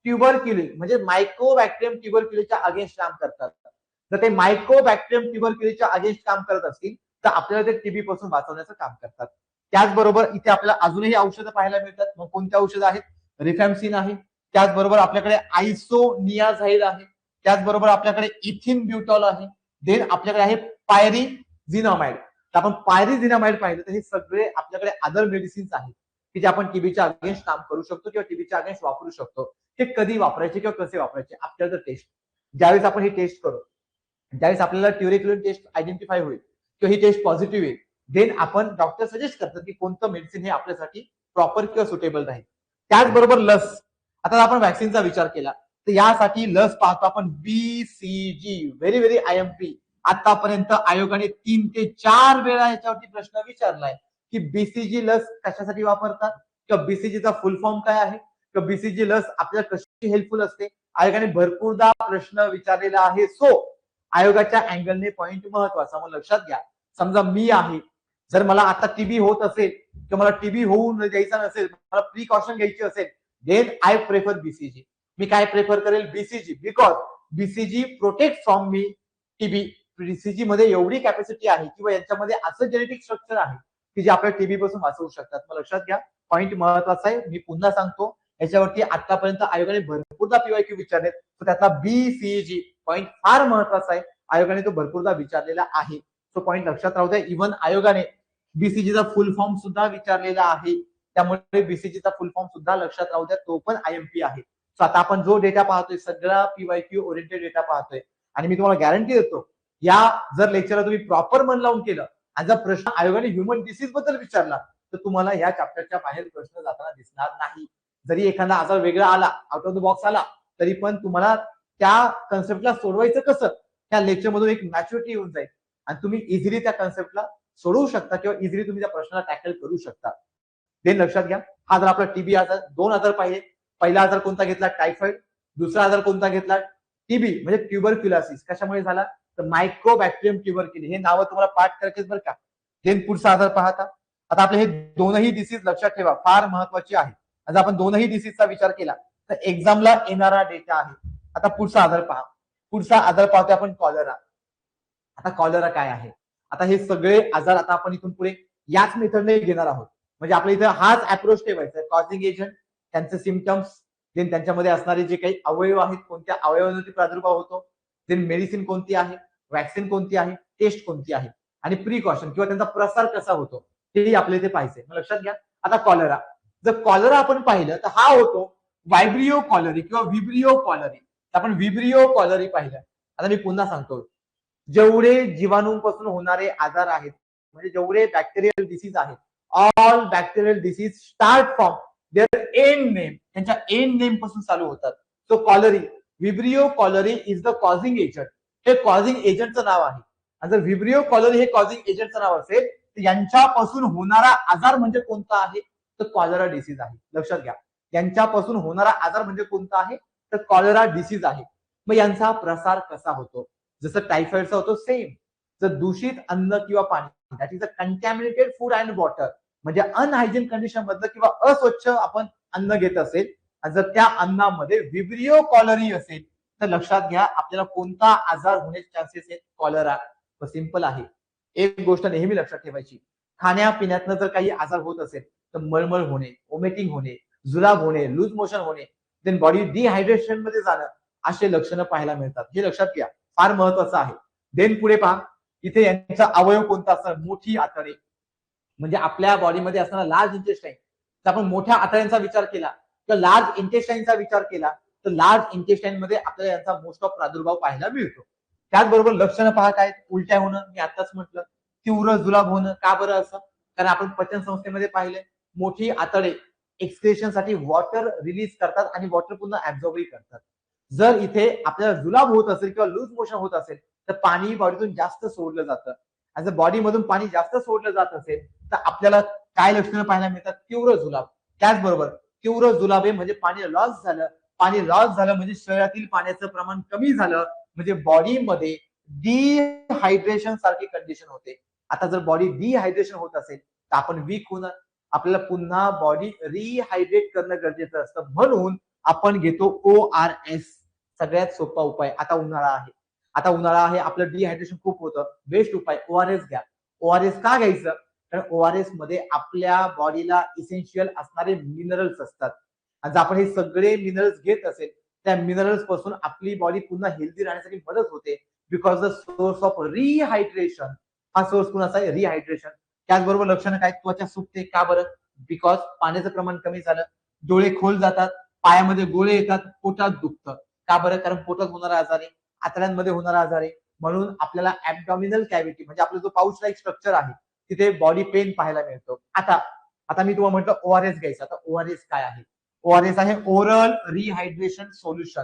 ट्युबरक्युलिन म्हणजे मायकोबॅक्टेरियम ट्युबरक्युलिनच्या अगेन्स्ट काम करतात. जर ते मायकोबॅक्टेरियम ट्युबरक्युलिनच्या अगेन्स्ट काम करत असतील तर आपल्याला ते टीबी पासून वाचवण्याचं काम करतात. त्याचबरोबर इथे आपल्याला अजूनही औषधं पाहायला मिळतात. मग कोणती औषधं आहेत? रिफॅम्सिन आहे. त्याचबरोबर आपल्याकडे आयसोनियाझाइड आहे. त्याचबरोबर आपल्याकडे इथिन ब्युटॉल आहे. देन आपल्याकडे आहे पायरिझिनामाइड. तर आपण पायरिझिनामाइड पाहिलं तर हे सगळे आपल्याकडे अदर मेडिसिन्स आहेत की जे आपण टीबीच्या अगेन्स्ट काम करू शकतो किंवा टीबीच्या अगेन्स्ट वापरू शकतो. ते कधी वापरायचे किंवा कसे वापरायचे? आपल्याला टेस्ट, ज्यावेळेस आपण ही टेस्ट करू, ज्यावेळेस आपल्याला ट्युरेक्युलिन टेस्ट आयडेंटिफाय होईल किंवा ही टेस्ट पॉझिटिव्ह येईल, देन आपण डॉक्टर सजेस्ट करतात की कोणतं मेडिसिन हे आपल्यासाठी प्रॉपर किंवा सुटेबल राहील. त्याचबरोबर लस. आता आपण व्हॅक्सिनचा विचार केला तर यासाठी लस पाहतो आपण BCG. Very very IMP. आतापर्यंत आयोगाने 3 ते 4 वेळा याच्यावरती प्रश्न विचारलाय की BCG लस कशासाठी वापरतात किंवा BCGचा फुल फॉर्म काय आहे किंवा BCG लस आपल्याला कशी हेल्पफुल असते. आयोगाने भरपूरदा प्रश्न विचारलेला आहे. सो आयोगाच्या अँगलने पॉइंट महत्वाचा. मग लक्षात घ्या, समजा मी आहे, जर मला आता टीबी होत असेल किंवा मला टीबी होऊ द्यायचा नसेल, मला प्रिकॉशन घ्यायची असेल, देन आय प्रेफर BCG. मी काय प्रेफर करेल? BCG. Because BCG protect from me TB. BCG मध्ये एवढी कॅपॅसिटी आहे किंवा यांच्यामध्ये असं जेनेटिक स्ट्रक्चर आहे की जे आपल्या टीबी पासून वाचवू शकतात. मग लक्षात घ्या, पॉइंट महत्वाचा आहे. मी पुन्हा सांगतो, याच्यावरती आतापर्यंत आयोगाने भरपूरदा PYQ विचारले, तर त्यातला BCG पॉइंट फार महत्वाचा आहे. आयोगाने तो भरपूरदा विचारलेला आहे. तो पॉइंट लक्षात राहू द्या. इव्हन आयोगाने BCGचा फुल फॉर्म सुद्धा विचारलेला आहे. त्यामुळे BCGचा फुल फॉर्म सुद्धा लक्षात राहू द्या, तो पण IMP आहे. सो आता आपण जो डेटा पाहतोय सगळा PYQ ओरिएंटेड डेटा पाहतोय आणि मी तुम्हाला गॅरंटी देतो, या जर लेक्चरला तुम्ही प्रॉपर मन लावून केलं आणि जर प्रश्न आयोगाने ह्युमन डिसीज बद्दल विचारला तर तुम्हाला या चॅप्टरच्या बाहेर प्रश्न जाताना दिसणार नाही. जरी एखादा आजार वेगळा आला, आउट ऑफ द बॉक्स आला, तरी पण तुम्हाला त्या कन्सेप्टला सोडवायचं कसं, त्या लेक्चर मधून एक मॅच्युरिटी येऊन जाईल आणि तुम्ही इझिली त्या कन्सेप्टला सोडवू शकता किंवा इझिली तुम्ही त्या प्रश्नाला टॅकल करू शकता. देन लक्षात घ्या, हा जर आपला टीबी आजार, 2 आजार पाहिले. पहिला आजार कोणता घेतला? टायफॉइड. दुसरा आजार कोणता घेतला? टीबी म्हणजे ट्युबरक्युलोसिस. कशामुळे झाला? तर मायकोबॅक्टेरियम ट्युबरक्युलिन. हे नावं तुम्हाला पाठ करायचेच बरं का. देन पुढचा आजार पाहता. आता आपले हे दोनही डिसीज लक्षात ठेवा, फार महत्वाची आहे. जर आपण दोनही डिसीजचा विचार केला तर एक्झामला येणारा डेटा आहे. आता पुढचा आजार पहा. पुढचा आजार पाहतोय आपण कॉलरा. आता कॉलरा काय आहे? आता हे सगळे आजार आता आपण इथून पुढे याच मेथडने घेणार आहोत. म्हणजे आपल्या इथे हाच अप्रोच ठेवायचा आहे. कॉझिंग एजंट, त्यांचे सिम्पटम्स, देन त्यांच्यामध्ये असणारे जे काही अवयव आहेत, कोणत्या अवयवांवरती प्रादुर्भाव होतो, देन मेडिसिन कोणती आहे, वॅक्सिन कोणती आहे, टेस्ट कोणती आहे आणि प्रिकॉशन किंवा त्यांचा प्रसार कसा होतो तेही आपल्याला ते पाहिजे. मग लक्षात घ्या. आता कॉलरा, जर कॉलरा आपण पाहिलं तर हा होतो व्हायब्रिओ कॉलरी किंवा व्हिब्रिओ कॉलरी. आपण व्हिब्रिओ कॉलरी पाहिलं. आता मी पुन्हा सांगतो, जेवढे जीवाणूंपासून होणारे आजार आहेत, म्हणजे जेवढे बॅक्टेरियल डिसीज आहेत, all bacterial disease start from their end name, त्यांच्या एंड नेम पासून चालू होतात. So cholerae, Vibrio cholerae is the causing agent. हे कॉझिंग एजंटचं नाव आहे. आणि जर व्हिब्रिओ कॉलरी हे कॉझिंग एजंटचं नाव असेल तर यांच्यापासून होणारा आजार म्हणजे कोणता आहे, तर कॉलरा डिसीज आहे. लक्षात घ्या, यांच्यापासून होणारा आजार म्हणजे कोणता आहे, तर कॉलरा डिसीज आहे. मग यांचा प्रसार कसा होतो, जसं टायफॉइडचा होतो सेम. जर दूषित अन्न किंवा पाणी, that is a contaminated food and water, म्हणजे अनहायजीन कंडिशन मधलं किंवा अस्वच्छ आपण अन्न घेत असेल, जर त्या अन्नामध्ये व्हिब्रिओ कॉलरी असेल तर लक्षात घ्या आपल्याला कोणता आजार होण्याचे चान्सेस आहेत, कॉलरा. सिंपल आहे. एक गोष्ट नेहमी लक्षात ठेवायची, खाण्यापिण्यातनं जर काही आजार होत असेल तर मळमळ होणे, ओमेटिंग होणे, जुलाब होणे, लूज मोशन होणे, देन बॉडी डिहायड्रेशन मध्ये जाणं, असे लक्षणं पाहायला मिळतात. हे लक्षात घ्या, फार महत्वाचं आहे. देन पुढे पहा, इथे यांचा अवयव कोणता असणार, मोठी आतडे. म्हणजे आपल्या बॉडीमध्ये असणारा लार्ज इंटेस्टाईन. तर आपण मोठ्या आतड्यांचा विचार केला किंवा लार्ज इंटेस्टाईनचा विचार केला तर लार्ज इंटेस्टाईन मध्ये आपल्याला यांचा मोस्ट ऑफ प्रादुर्भाव पाहायला मिळतो. त्याचबरोबर लक्षणं पहा काय, उलट्या होणं, मी आताच म्हटलं, तीव्र जुलाब होणं. का बरं असं, कारण आपण पचन संस्थेमध्ये पाहिले मोठी आतडे एक्सक्रेशन साठी वॉटर रिलीज करतात आणि वॉटर पुन्हा ऍब्झॉर्बही करतात. जर इथे आपल्याला जुलाब होत असेल किंवा लूज मोशन होत असेल तर पाणी बॉडीतून जास्त सोडलं जातं. आणि जर बॉडीमधून पाणी जास्त सोडलं जात असेल तर आपल्याला काय लक्षणं पाहायला मिळतात, तीव्र जुलाब. त्याचबरोबर तीव्र जुलाब म्हणजे पाणी लॉस झालं. पाणी लॉस झालं म्हणजे शरीरातील पाण्याचं प्रमाण कमी झालं, म्हणजे बॉडीमध्ये डिहायड्रेशन सारखी कंडिशन होते. आता जर बॉडी डिहायड्रेशन होत असेल तर आपण वीक होणार, आपल्याला पुन्हा बॉडी रिहायड्रेट करणं गरजेचं असतं. म्हणून आपण घेतो ORS, सगळ्यात सोपा उपाय. आता उन्हाळा आहे, आपलं डिहायड्रेशन खूप होतं, बेस्ट उपाय ORS घ्या. ORS का घ्यायचं, कारण ORS मध्ये आपल्या बॉडीला इसेन्शियल असणारे मिनरल्स असतात. जर आपण हे सगळे मिनरल्स घेत असेल त्या मिनरल्स पासून आपली बॉडी पुन्हा हेल्दी राहण्यासाठी मदत होते. Because the source of rehydration, हा सोर्स कुणाचा आहे, रिहायड्रेशन. त्याचबरोबर लक्षणं काय, त्वचा सुकते. का बरं, बिकॉज पाण्याचं प्रमाण कमी झालं, डोळे खोल जातात, पायामध्ये गोळे येतात, पोटात दुखतं. का बरं, कारण पोटात होणारा आजार आहे, आतड्यांमध्ये होणारा आजार आहे. म्हणून आपल्याला ऍबडॉमिनल कॅव्हिटी म्हणजे आपला जो पाऊच लाईक स्ट्रक्चर आहे तिथे बॉडी पेन पाहायला मिळतो. आता मी तुम्हाला म्हटलं ORS घ्यायचं. आता ORS काय आहे, ORS आहे ओरल रिहायड्रेशन सोल्युशन,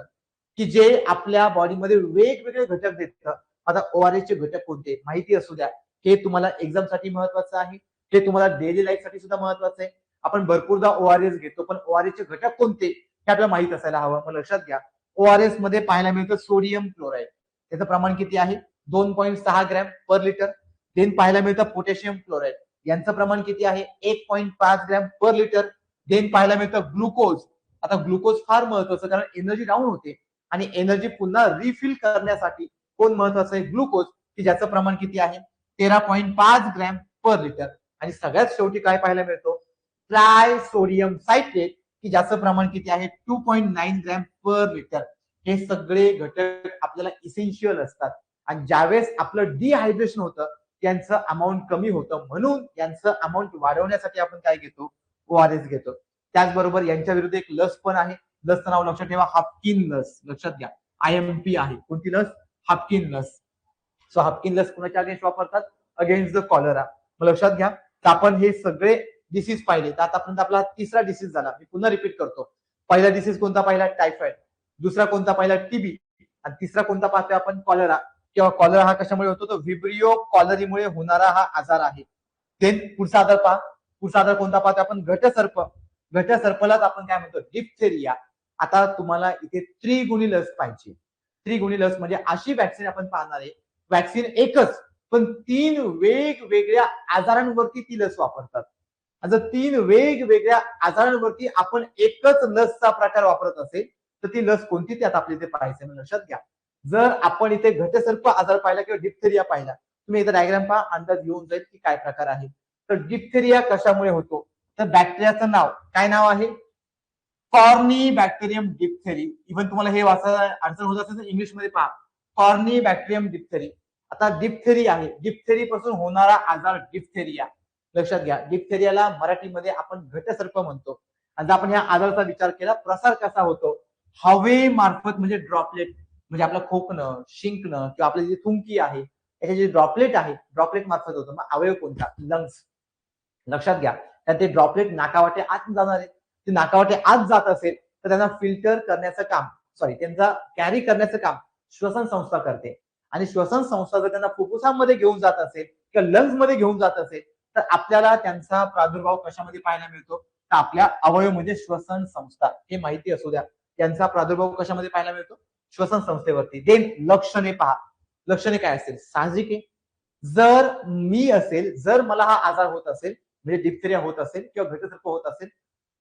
की जे आपल्या बॉडीमध्ये वेगवेगळे घटक देतं. आता ORS चे घटक कोणते माहिती असू द्या, हे तुम्हाला एक्झाम साठी महत्वाचं आहे, हे तुम्हाला डेली लाईफ साठी सुद्धा महत्वाचं आहे. आपण भरपूरदा ORS घेतो, पण ORS चे घटक कोणते हे आपल्याला माहित असायला हवं. मग लक्षात घ्या, ORS मध्ये पाहायला मिळतं सोडियम क्लोराईड, त्याचं प्रमाण किती आहे, 2.6 ग्रॅम पर लिटर. देन पाहायला मिळतं पोटॅशियम क्लोराईड, यांचं प्रमाण किती आहे, 1.5 ग्रॅम पर लिटर. देन पाहायला मिळतं ग्लुकोज. आता ग्लुकोज फार महत्वाचं, कारण एनर्जी डाऊन होते आणि एनर्जी पुन्हा रिफिल करण्यासाठी कोण महत्वाचं आहे, ग्लुकोज, की ज्याचं प्रमाण किती आहे, 13.5 ग्रॅम पर लिटर. आणि सगळ्यात शेवटी काय पाहायला मिळतो, ट्राय सोडियम सायट्रेट, की ज्याचं प्रमाण किती आहे, 2.9 ग्रॅम पर लिटर. हे सगळे घटक आपल्याला इसेन्शियल असतात आणि ज्यावेळेस आपलं डिहायड्रेशन होतं त्यांचं अमाऊंट कमी होतं. म्हणून यांचं अमाऊंट वाढवण्यासाठी आपण काय घेतो, ORS घेतो. त्याचबरोबर यांच्या विरुद्ध एक लस पण आहे, लसचं नाव लक्षात ठेवा, हाफकिन लस. लक्षात घ्या, IMP आहे. कोणती लस, हाफकिन लस. सो हाफकिन लस कुणाच्या अगेन्स्ट वापरतात, अगेन्स्ट द कॉलरा. मग लक्षात घ्या, तर आपण हे सगळे डिसीज पाहिले. तर आतापर्यंत आपला तिसरा डिसीज झाला. मी पुन्हा रिपीट करतो, पहिला डिसीज कोणता पाहिला, टायफॉइड. दुसरा कोणता पाहिला, TB. आणि तिसरा कोणता पाहतोय आपण, कॉलरा. किंवा कॉलरा हा कशामुळे होतो, तो व्हिब्रिओ कॉलरीमुळे होणारा हा आजार आहे. देन पुढचा आजार पहा, पुढचा आजार कोणता पाहतोय आपण, घटसर्प. घटसर्पलाच आपण काय म्हणतो, डिप्थेरिया. आता तुम्हाला इथे त्रिगुणी लस पाहिजे. त्रिगुणी लस म्हणजे अशी वॅक्सिन आपण पाहणार आहे, वॅक्सिन एकच पण 3 वेगवेगळ्या आजारांवरती ती लस वापरतात. जर 3 वेगवेगळ्या आजारांवरती आपण एकच लसचा प्रकार वापरत असेल तर ती लस कोणती, त्यात आपल्या इथे पाहायचं. लक्षात घ्या, जर आपण इथे घटसर्प आजार पाहिला किंवा डिप्थेरिया पाहिला, तुम्ही इथे डायग्राम पहा, अंदाज येऊन जाईल की काय प्रकार आहे. तर डिप्थेरिया कशामुळे होतो, तर बॅक्टेरियाचं नाव काय, नाव आहे कॉर्नी बॅक्टेरियम डिप्थेरी. इव्हन तुम्हाला हे वाचायला अडचण होत असेल तर इंग्लिशमध्ये पहा, कॉर्नी बॅक्टेरियम डिप्थेरी. आता डिप्थेरी आहे, डिप्थेरी पासून होणारा आजार डिप्थेरिया. लक्षात घ्या, डिप्थेरियाला मराठीमध्ये आपण घटसर्प म्हणतो. आणि जर आपण या आजाराचा विचार केला, प्रसार कसा होतो, हवेमार्फत म्हणजे ड्रॉपलेट, म्हणजे आपलं खोकणं, शिंकणं किंवा आपली जी थुंकी आहे त्याचे जे ड्रॉपलेट आहे, ड्रॉपलेट मार्फत होतं. मग अवयव कोणता, लंग्स. लक्षात घ्या, तर ते ड्रॉपलेट नाकावाटे आत जाणार आहे. ते नाकावाटे आत जात असेल तर त्यांना फिल्टर करण्याचं काम, त्यांचा कॅरी करण्याचं काम श्वसन संस्था करते. आणि श्वसन संस्था जर त्यांना फुफ्फुसामध्ये घेऊन जात असेल किंवा लंग्स मध्ये घेऊन जात असेल तर आपल्याला त्यांचा प्रादुर्भाव कशामध्ये पाहायला मिळतो, तर आपल्या अवयव म्हणजे श्वसन संस्था, हे माहिती असू द्या. त्यांचा प्रादुर्भाव कशामध्ये पाहायला मिळतो, श्वसन संस्थेवरती. देन लक्षणे पहा, लक्षणे काय असेल, साहजिक आहे. जर मी असेल, जर मला हा आजार होत असेल, म्हणजे डिप्थेरिया होत असेल किंवा घटसर्प होत असेल,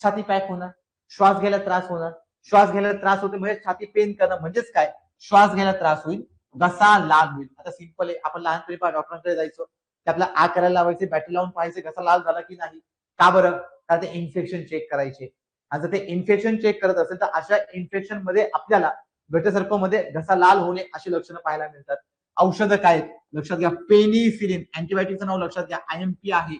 छाती पॅक होणार, श्वास घ्यायला त्रास होणार. श्वास घ्यायला त्रास होते म्हणजे छाती पेन करणं, म्हणजेच काय, श्वास घ्यायला त्रास होईल, घसा लाल होईल. आता सिंपल आहे, आपण लहानपणी डॉक्टरांकडे जायचो, ते आपला आ करायला लावायचे, बॅटरी लावून पाहायचे घसा लाल झाला की नाही. का बरं, कारण ते इन्फेक्शन चेक करायचे. आणि जर ते इन्फेक्शन चेक करत असेल तर अशा इन्फेक्शन मध्ये आपल्याला घटसर्प मध्ये घसा लाल होणे अशी लक्षणं पाहायला मिळतात. औषधं काय, लक्षात घ्या, पेनिसिलिन, अँटीबायोटिकचं नाव लक्षात घ्या, आयएमपी आहे.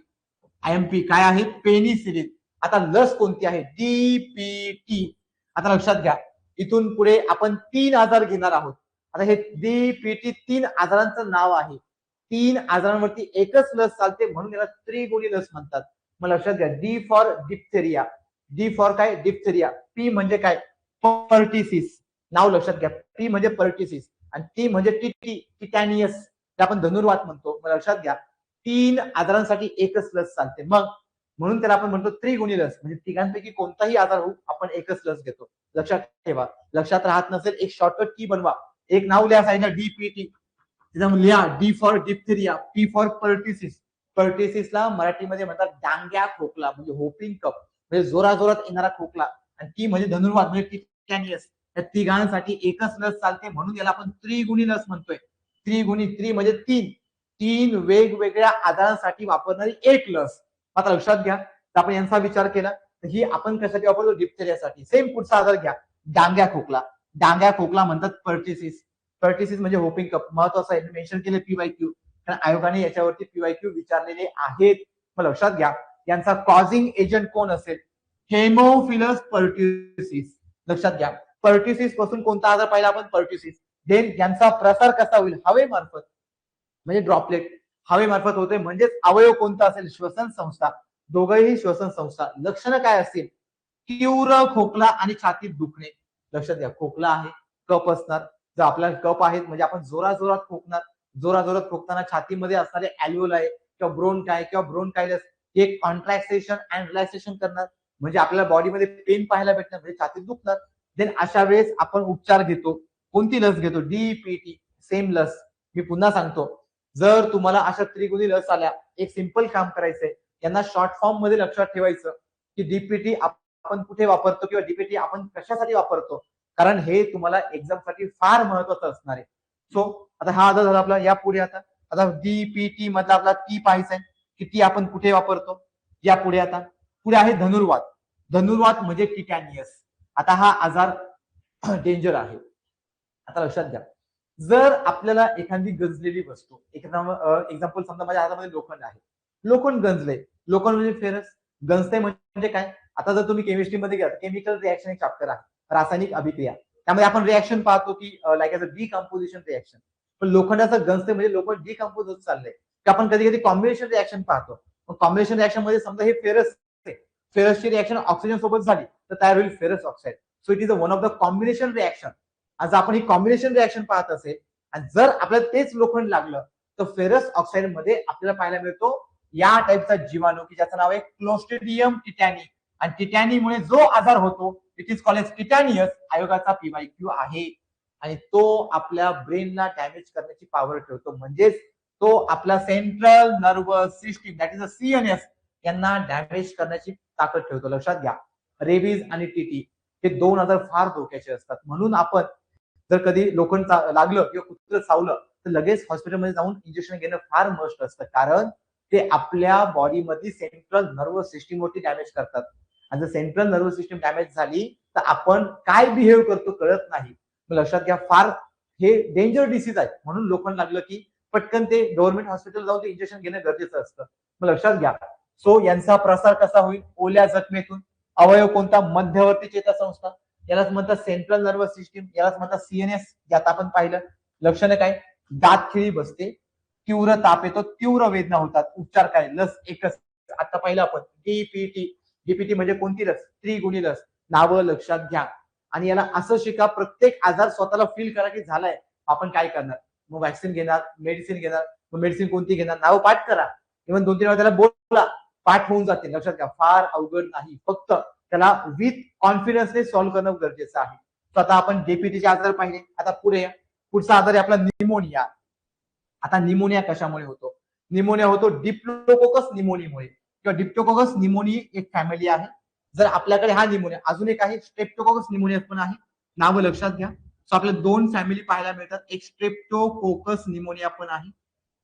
आयएमपी काय आहे, पेनिसिलिन. आता लस कोणती आहे, डीपीटी. आता लक्षात घ्या, इथून पुढे आपण 3 आजार घेणार आहोत. आता हे डीपीटी 3 आजारांचं नाव आहे. 3 आजारांवरती एकच लस चालते, म्हणून याला त्रिगुणी लस म्हणतात. मग लक्षात घ्या, D for diphtheria, D for काय, डिप्थेरिया. पी म्हणजे काय, पर्टिसिस. नाव लक्षात घ्या, पी म्हणजे पर्टिसिस आणि टी म्हणजे टीटी, टिटॅनियस, जे आपण धनुर्वात म्हणतो. मग लक्षात घ्या, 3 आजारांसाठी एकच लस चालते. मग म्हणून त्याला आपण म्हणतो त्रिगुणी लस, म्हणजे तिघांपैकी कोणताही आजार होऊ आपण एकच लस घेतो. लक्षात ठेवा. लक्षात राहत नसेल, एक शॉर्टकट की बनवा, एक नाव लिहा साईडला, डीपीटी. लिहा, D for diphtheria, P for pertussis. पर्टिसिसला मराठीमध्ये म्हणतात डांग्या खोकला, म्हणजे होपिंग कप, म्हणजे जोराजोरात येणारा खोकला. आणि टी म्हणजे धनुर्वात, म्हणजे टिटॅनियस. या तिघांसाठी एकच लस चालते, म्हणून याला आपण त्रिगुणी लस म्हणतोय. त्रिगुणी, त्रि म्हणजे 3, 3 वेगवेगळ्या आजारांसाठी वापरणारी एक लस. आता लक्षात घ्या, तर आपण यांचा विचार केला तर ही आपण कशासाठी वापरतो, डिप्थेरियासाठी. सेम पुढचा आजार घ्या, डांग्या खोकला. डांग्या खोकला म्हणतात पर्टिसिस. पर्टिसिस म्हणजे होपिंग कप. महत्वाचं आहे, मेन्शन केले पीवायक्यू, कारण आयोगाने याच्यावरती पीवायक्यू विचारलेले आहेत. मग लक्षात घ्या, यांचा कॉझिंग एजंट कोण असेल, हेमोफिलस पर्ट्युसिस. लक्षात घ्या, पर्ट्युसिस पासून कोणता आजार पाहिला आपण, पर्ट्युसिस. देन यांचा प्रसार कसा होईल, हवेमार्फत, म्हणजे ड्रॉपलेट हवेमार्फत होते. म्हणजेच अवयव कोणता असेल, श्वसन संस्था. दोघंही श्वसन संस्था. लक्षणं काय असतील, तीव्र खोकला आणि छातीत दुखणे. लक्षात घ्या, खोकला आहे, कप असणार. जर आपल्याला कप आहेत म्हणजे आपण जोराजोरात खोकणार. जोराजोरात खोकताना छातीमध्ये असणारे अल्व्होलाई किंवा ब्रोनकाय किंवा ब्रोनकायलस हे कॉन्ट्रॅक्सेशन अँड रिलॅक्सेशन करणार, म्हणजे आपल्याला बॉडीमध्ये पेन पाहायला भेटणार, म्हणजे छातीत दुखणार. देन अशा वेळेस आपण उपचार घेतो. कोणती लस घेतो, डीपीटी, सेम लस. मी पुन्हा सांगतो, जर तुम्हाला अशा त्रिगुणी लस आल्या, एक सिंपल काम करायचंय, यांना शॉर्ट फॉर्म मध्ये लक्षात ठेवायचं की डीपीटी आपण कुठे वापरतो किंवा डीपीटी आपण कशासाठी वापरतो, कारण हे तुम्हाला एक्झाम साठी फार महत्वाचं असणार आहे. सो आता हा आजार झाला आपला. या पुढे आता डीपीटी मधला आपला टी पाहायचा आहे की टी आपण कुठे वापरतो. या पुढे आता पुढे आहे धनुर्वात. धनुर्वात म्हणजे टिटॅनियस. आता हा आजार डेंजर आहे. आता लक्षात घ्या, जर आपल्याला एखादी गंजलेली वस्तू, एक्झाम्पल समजा माझ्या हातामध्ये लोखंड आहे, लोखंड गंजले, लोखंड म्हणजे फेरस. गंजते म्हणजे काय, आता जर तुम्ही केमिस्ट्रीमध्ये घ्या, केमिकल रिएक्शन एक चॅप्टर आहे, रासायनिक अभिक्रिया. त्यामध्ये आपण रिएक्शन पाहतो की like as a decomposition reaction. पण लोखंडाचं गंजते म्हणजे लोखंड डिकम्पोज होत चाललंय. की आपण कधी कधी कॉम्बिनेशन रिएक्शन पाहतो. कॉम्बिनेशन रिएक्शन मध्ये समजा हे फेरस, फेरसची रिएक्शन ऑक्सिजन सोबत झाली तर तयार होईल ferrous oxide. So it is one of the combination reaction. आज आपण ही कॉम्बिनेशन रिएक्शन पाहत असेल आणि जर आपल्याला तेच लोखंड लागलं तर फेरस ऑक्साईड मध्ये आपल्याला पाहायला मिळतो या टाईपचा जीवाणू की ज्याचं नाव आहे क्लोस्ट्रिडियम टिटॅनी. आणि टिटॅनीमुळे जो आजार होतो इट इज कॉल्ड एज टिटॅनियस. आयोगाचा पीवायक्यू आहे. आणि तो आपल्या ब्रेनला डॅमेज करण्याची पॉवर ठेवतो, म्हणजेच तो आपला central nervous system that is a CNS यांना डॅमेज करण्याची ताकद ठेवतो. लक्षात घ्या, रेबीज आणि टीटी हे 2 आजार फार धोक्याचे असतात. म्हणून आपण जर कधी लोखंड लागलं किंवा कुत्र चावलं तर लगेच हॉस्पिटलमध्ये जाऊन इंजेक्शन घेणं फार मस्ट असतं, कारण ते आपल्या बॉडीमध्ये सेंट्रल नर्वस सिस्टीमवरती डॅमेज करतात. आणि जर सेंट्रल नर्वस सिस्टीम डॅमेज झाली तर आपण काय बिहेव करतो कळत नाही. लक्षात घ्या, फार हे डेंजर डिसीज आहे, म्हणून लोकांना लागलं की पटकन ते गव्हर्नमेंट हॉस्पिटल जाऊन ते इंजेक्शन घेणं गरजेचं असतं. मग लक्षात घ्या. सो यांचा प्रसार कसा होईल? ओल्या जखमेतून. अवयव कोणता? मध्यवर्ती चेतासंस्था, यालाच म्हणतात सेंट्रल नर्वस सिस्टीम, यालाच म्हणतात सीएनएस. यात आपण पाहिलं लक्षणं काय? दात खिळी बसते, तीव्र ताप येतो, तीव्र वेदना होतात. उपचार काय? लस एकच. आता पाहिलं आपण डीपीटी. डीपीटी म्हणजे कोणती लस? त्रिगुणी लस. नावं लक्षात घ्या. आणि याला असं शिका, प्रत्येक आजार स्वतःला फील करा की झालाय, आपण काय करणार? मग वॅक्सिन घेणार, मेडिसिन घेणार. मग मेडिसिन कोणती घेणार? नाव पाठ करा. इव्हन 2-3 वेळा त्याला बोला, पाठ होऊन जाते. लक्षात घ्या, फार अवघड नाही. फक्त त्याला विथ कॉन्फिडन्सने सॉल्व्ह करणं गरजेचं आहे. स्वतः आपण डीपीटीचे आजार पाहिले. आता पुढे पुढचा आजार आहे आपला निमोनिया. आता निमोनिया कशामुळे होतो? निमोनिया होतो डिप्लोकोकस निमोनियामुळे किंवा डिप्लोकोकस निमोनिया एक फॅमिली आहे. जर आपल्याकडे हा निमोनिया, अजून एक आहे स्ट्रेप्टोकोकस निमोनिया पण आहे. नावं लक्षात घ्या. सो आपल्या 2 फॅमिली पाहायला मिळतात. एक स्ट्रेप्टोकोकस निमोनिया पण आहे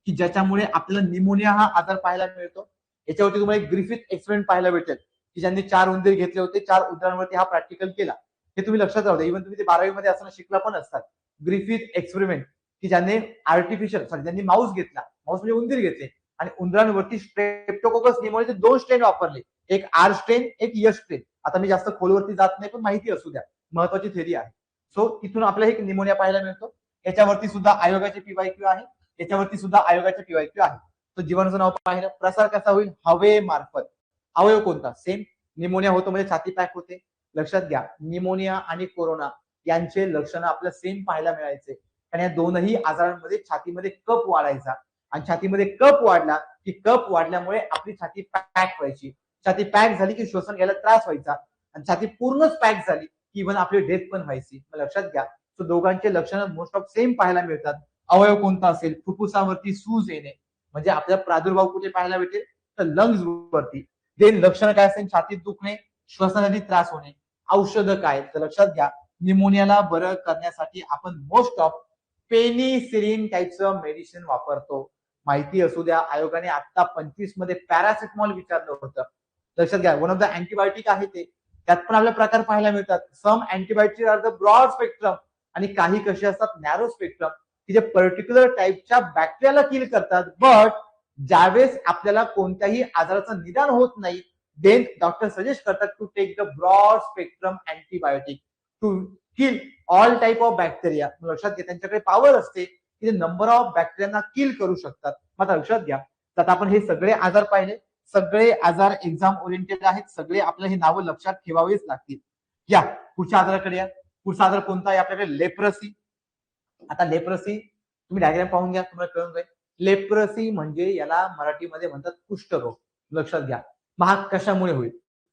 की ज्याच्यामुळे आपल्याला निमोनिया हा आजार पाहायला मिळतो. याच्यावरती तुम्हाला एक ग्रिफिथ एक्सपेरिमेंट पाहायला भेटेल की ज्यांनी 4 उंदीर घेतले होते, 4 उंदरांवरती हा प्रॅक्टिकल केला. हे तुम्ही लक्षात राहू द्या. इव्हन तुम्ही ते 12वी मध्ये असताना शिकला पण असतात. ग्रिफिथ एक्सपेरिमेंट की ज्यांनी आर्टिफिशियल ज्यांनी माऊस घेतला, माऊस म्हणजे उंदीर घेतले आणि उंदरांवरती स्ट्रेप्टोकोकस निमोनियाचे 2 स्ट्रेन वापरले. एक आर स्ट्रेन, एक यस स्ट्रेन. आता मी जास्त खोलवरती जात नाही, पण माहिती असू द्या, महत्वाची थेरी आहे. सो तिथून आपल्याला एक निमोनिया पाहायला मिळतो. याच्यावरती सुद्धा आयोगाचे पीवायक्यू आहे. याच्यावरती सुद्धा आयोगाचे पीवायक्यू आहे. तो जीवाणूचं नाव पाहिलं. प्रसार कसा होईल? हवेमार्फत. अवयव कोणता? सेम. निमोनिया होतो म्हणजे छाती पॅक होते. लक्षात घ्या, निमोनिया आणि कोरोना यांचे लक्षण आपल्याला सेम पाहायला मिळायचे. आणि या दोनही आजारांमध्ये छातीमध्ये कप वाढायचा आणि छातीमध्ये कप वाढला की कप वाढल्यामुळे आपली छाती पॅक व्हायची. छाती पॅक झाली की श्वसन घ्यायला त्रास व्हायचा आणि छाती पूर्णच पॅक झाली की इव्हन आपली डेथ पण व्हायची. लक्षात घ्या. तो दोघांचे लक्षण मोस्ट ऑफ सेम पाहायला मिळतात. अवयव कोणता असेल? फुफ्फुसावरती सूज येणे, म्हणजे आपल्याला प्रादुर्भाव कुठे पाहायला भेटेल? तर लंग्स वरती. देन लक्षण काय असेल? छातीत दुखणे, श्वसनासाठी त्रास होणे. औषधं काय? तर लक्षात घ्या, निमोनियाला बरं करण्यासाठी आपण मोस्ट ऑफ पेनिसिलिन टाईपचं मेडिसिन वापरतो. माहिती असू द्या, आयोगाने आता 25 मध्ये पॅरासिटामॉल विचारलं होतं. लक्षात घ्या, वन ऑफ द अँटीबायोटिक आहे ते. त्यात पण आपल्याला प्रकार पाहायला मिळतात. Some antibiotic are the broad spectrum आणि काही कसे असतात नॅरो स्पेक्ट्रम की जे पर्टिक्युलर टाईपच्या बॅक्टेरियाला किल करतात. बट ज्यावेळेस आपल्याला कोणत्याही आजाराचं निदान होत नाही, देन डॉक्टर सजेस्ट करतात to take the broad spectrum antibiotic to kill all type of bacteria. लक्षात घ्या, त्यांच्याकडे पॉवर असते की ते नंबर ऑफ बॅक्टेरियांना किल करू शकतात. आता लक्षात घ्या, तर आपण हे सगळे आजार पाहिले. सगळे आजार एक्झाम ओरिएंटेड आहेत. सगळे आपल्या हे नावं लक्षात ठेवावीच लागतील. या पुढच्या आजाराकडे या. पुढचा आजार कोणता आहे आपल्याकडे? लेप्रसी. आता लेप्रसी तुम्ही डायग्राम पाहून घ्या, तुम्हाला कळून जाईल. लेप्रसी म्हणजे याला मराठीमध्ये म्हणतात कुष्ठरोग. लक्षात घ्या. मग हा कशामुळे होईल?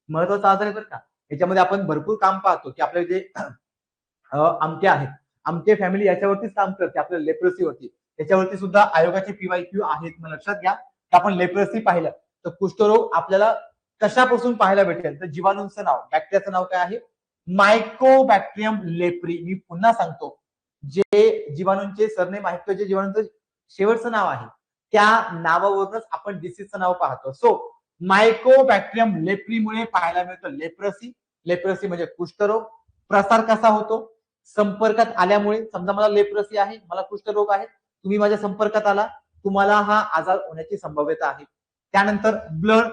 महत्वाचा आजार आहे बरं का. याच्यामध्ये आपण भरपूर काम पाहतो की आपले जे आमटे आहेत, आमटे फॅमिली याच्यावरतीच काम करते आपल्या लेप्रसीवरती. त्याच्यावरती सुद्धा आयोगाचे पीवायक्यू आहेत. मग लक्षात घ्या, आपण लेप्रसी पाहिलं तर कुष्ठरोग आपल्याला कशापासून पाहायला भेटेल? तर जीवाणूंचं नाव, बॅक्टेरियाचं नाव काय आहे? Mycobacterium leprae. मी पुन्हा सांगतो, जे जीवाणूंचे सरनेम आहेत, जे जीवाणूंचं शेवटचं नाव आहे, त्या नावावरूनच आपण डिसीजचं नाव पाहतो. सो मायकोबॅक्टेरियम लेप्रीमुळे पाहायला मिळतं लेप्रसी. लेप्रसी म्हणजे कुष्ठरोग. प्रसार कसा होतो? संपर्कात आल्यामुळे. समजा मला लेप्रसी आहे, मला कुष्ठरोग आहे, तुम्ही माझ्या संपर्कात आला, तुम्हाला हा आजार होण्याची संभाव्यता आहे. त्यानंतर ब्लड,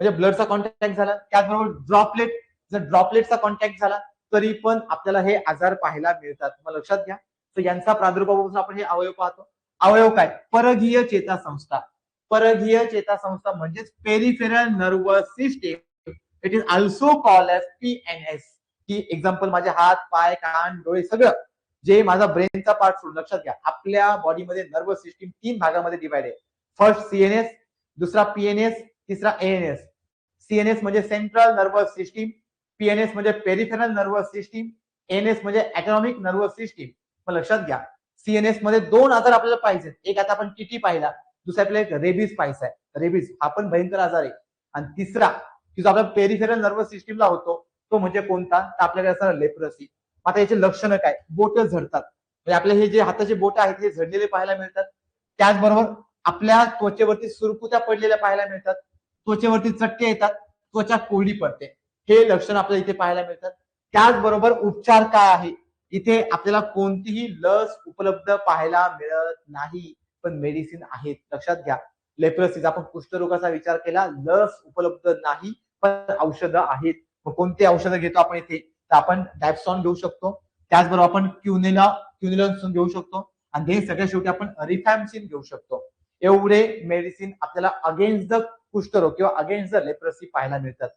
म्हणजे ब्लडचा कॉन्टॅक्ट झाला. त्याचबरोबर ड्रॉपलेट, जर ड्रॉपलेटचा कॉन्टॅक्ट झाला तरी पण आपल्याला हे आजार पाहायला मिळतात. मग लक्षात घ्या, तर यांचा प्रादुर्भाव आपण हे अवयव पाहतो. अवयव काय? परघीय चेतासंस्था. परघीय चेतासंस्था म्हणजेच peripheral nervous system. It is also called as PNS. की एक्झाम्पल माझे हात, पाय, कान, डोळे सगळं जे माझा ब्रेनचा पार्ट सोडून. लक्षात घ्या, आपल्या बॉडीमध्ये नर्वस सिस्टीम 3 भागामध्ये डिवाइड आहे. फर्स्ट सीएनएस, दुसरा पीएनएस, तिसरा एएनएस. सीएनएस म्हणजे सेंट्रल नर्वस सिस्टीम, पीएनएस म्हणजे पेरिफेरल नर्वस सिस्टीम, एनएस म्हणजे ऑटोनॉमिक नर्वस सिस्टीम. मग लक्षात घ्या, सीएनएस मध्ये 2 आजार आपल्याला पाहिजे. एक आता आपण टीटी पाहिला, दुसरा आपल्याला एक रेबीज पाहायचा आहे. रेबीज हा पण भयंकर आजार आहे. आणि तिसरा जो आपल्या पेरिफेरल नर्वस सिस्टीमला होतो तो म्हणजे कोणता? तर आपल्याकडे असणार लेप्रसी. आता याचे लक्षणं काय? बोट झडतात, म्हणजे आपले हे जे हाताचे बोट आहेत हे झडलेले पाहायला मिळतात. त्याचबरोबर आपल्या त्वचेवरती सुरकुत्या पडलेल्या पाहायला मिळतात. त्वचेवरती चट्टे येतात, त्वचा कोरडी पडते. हे लक्षण आपल्याला इथे पाहायला मिळतात. त्याचबरोबर उपचार काय आहे? इथे आपल्याला कोणतीही लस उपलब्ध पाहायला मिळत नाही, पण मेडिसिन आहेत. लक्षात घ्या. लेप्रोसिस, आपण कुष्ठरोगाचा विचार केला, लस उपलब्ध नाही पण औषधं आहेत. मग कोणती औषधं घेतो आपण इथे? तर आपण डॅप्सॉन घेऊ शकतो, त्याचबरोबर आपण क्युनिलॉन घेऊ शकतो, आणि हे सगळ्यात शेवटी आपण रिफॅम्सिन घेऊ शकतो. एवढे मेडिसिन आपल्याला अगेन्स्ट द कुष्ठरोग किंवा अगेन्स्ट द लेप्रोसी पाहायला मिळतात.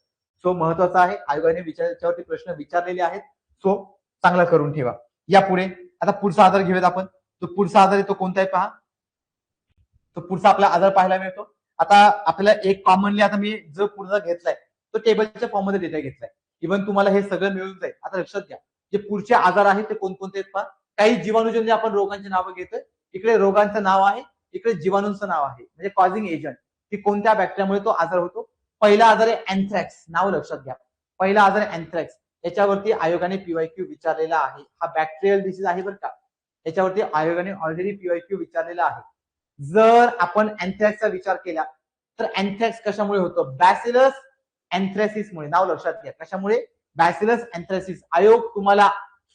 सो महत्वाचं आहे, आयोगाने याच्यावरती प्रश्न विचारलेले आहेत. सो चांगला करून ठेवा. या पुढे आता पुढचा आजार घेऊयात आपण. तो पुढचा आजार आहे तो कोणता आहे पहा. तो पुढचा आपला आजार पाहायला मिळतो. आता आपल्याला एक कॉमनली, आता मी जो पुढचा घेतलाय तो टेबलच्या फॉर्म मध्ये डेटा घेतलाय. इव्हन तुम्हाला हे सगळं मिळून जाईल. आता लक्षात घ्या, जे पुढचे आजार आहेत ते कोणकोणते आहेत पहा. काही जीवाणूजन्य आपण रोगांची नावं घेतोय. इकडे रोगांचं नाव आहे, इकडे जीवाणूंचं नाव आहे, म्हणजे कॉझिंग एजंट, की कोणत्या बॅक्टेरियामुळे तो आजार होतो. पहिला आजार आहे अँथ्रॅक्स. नाव लक्षात घ्या, पहिला आजार आहे अँथ्रॅक्स. याच्यावरती आयोगाने पीवायक्यू विचारलेला आहे. हा बॅक्टेरियल डिसीज आहे बरं का. याच्यावरती आयोगाने ऑलरेडी पीवायक्यू विचारलेला आहे. जर आपण अँथ्रॅक्सचा विचार केला तर अँथ्रॅक्स कशामुळे होतो? बॅसिलस अँथ्रॅसिसमुळे. नाव लक्षात घ्या, कशामुळे? बॅसिलस अँथ्रॅसिस. आयोग तुम्हाला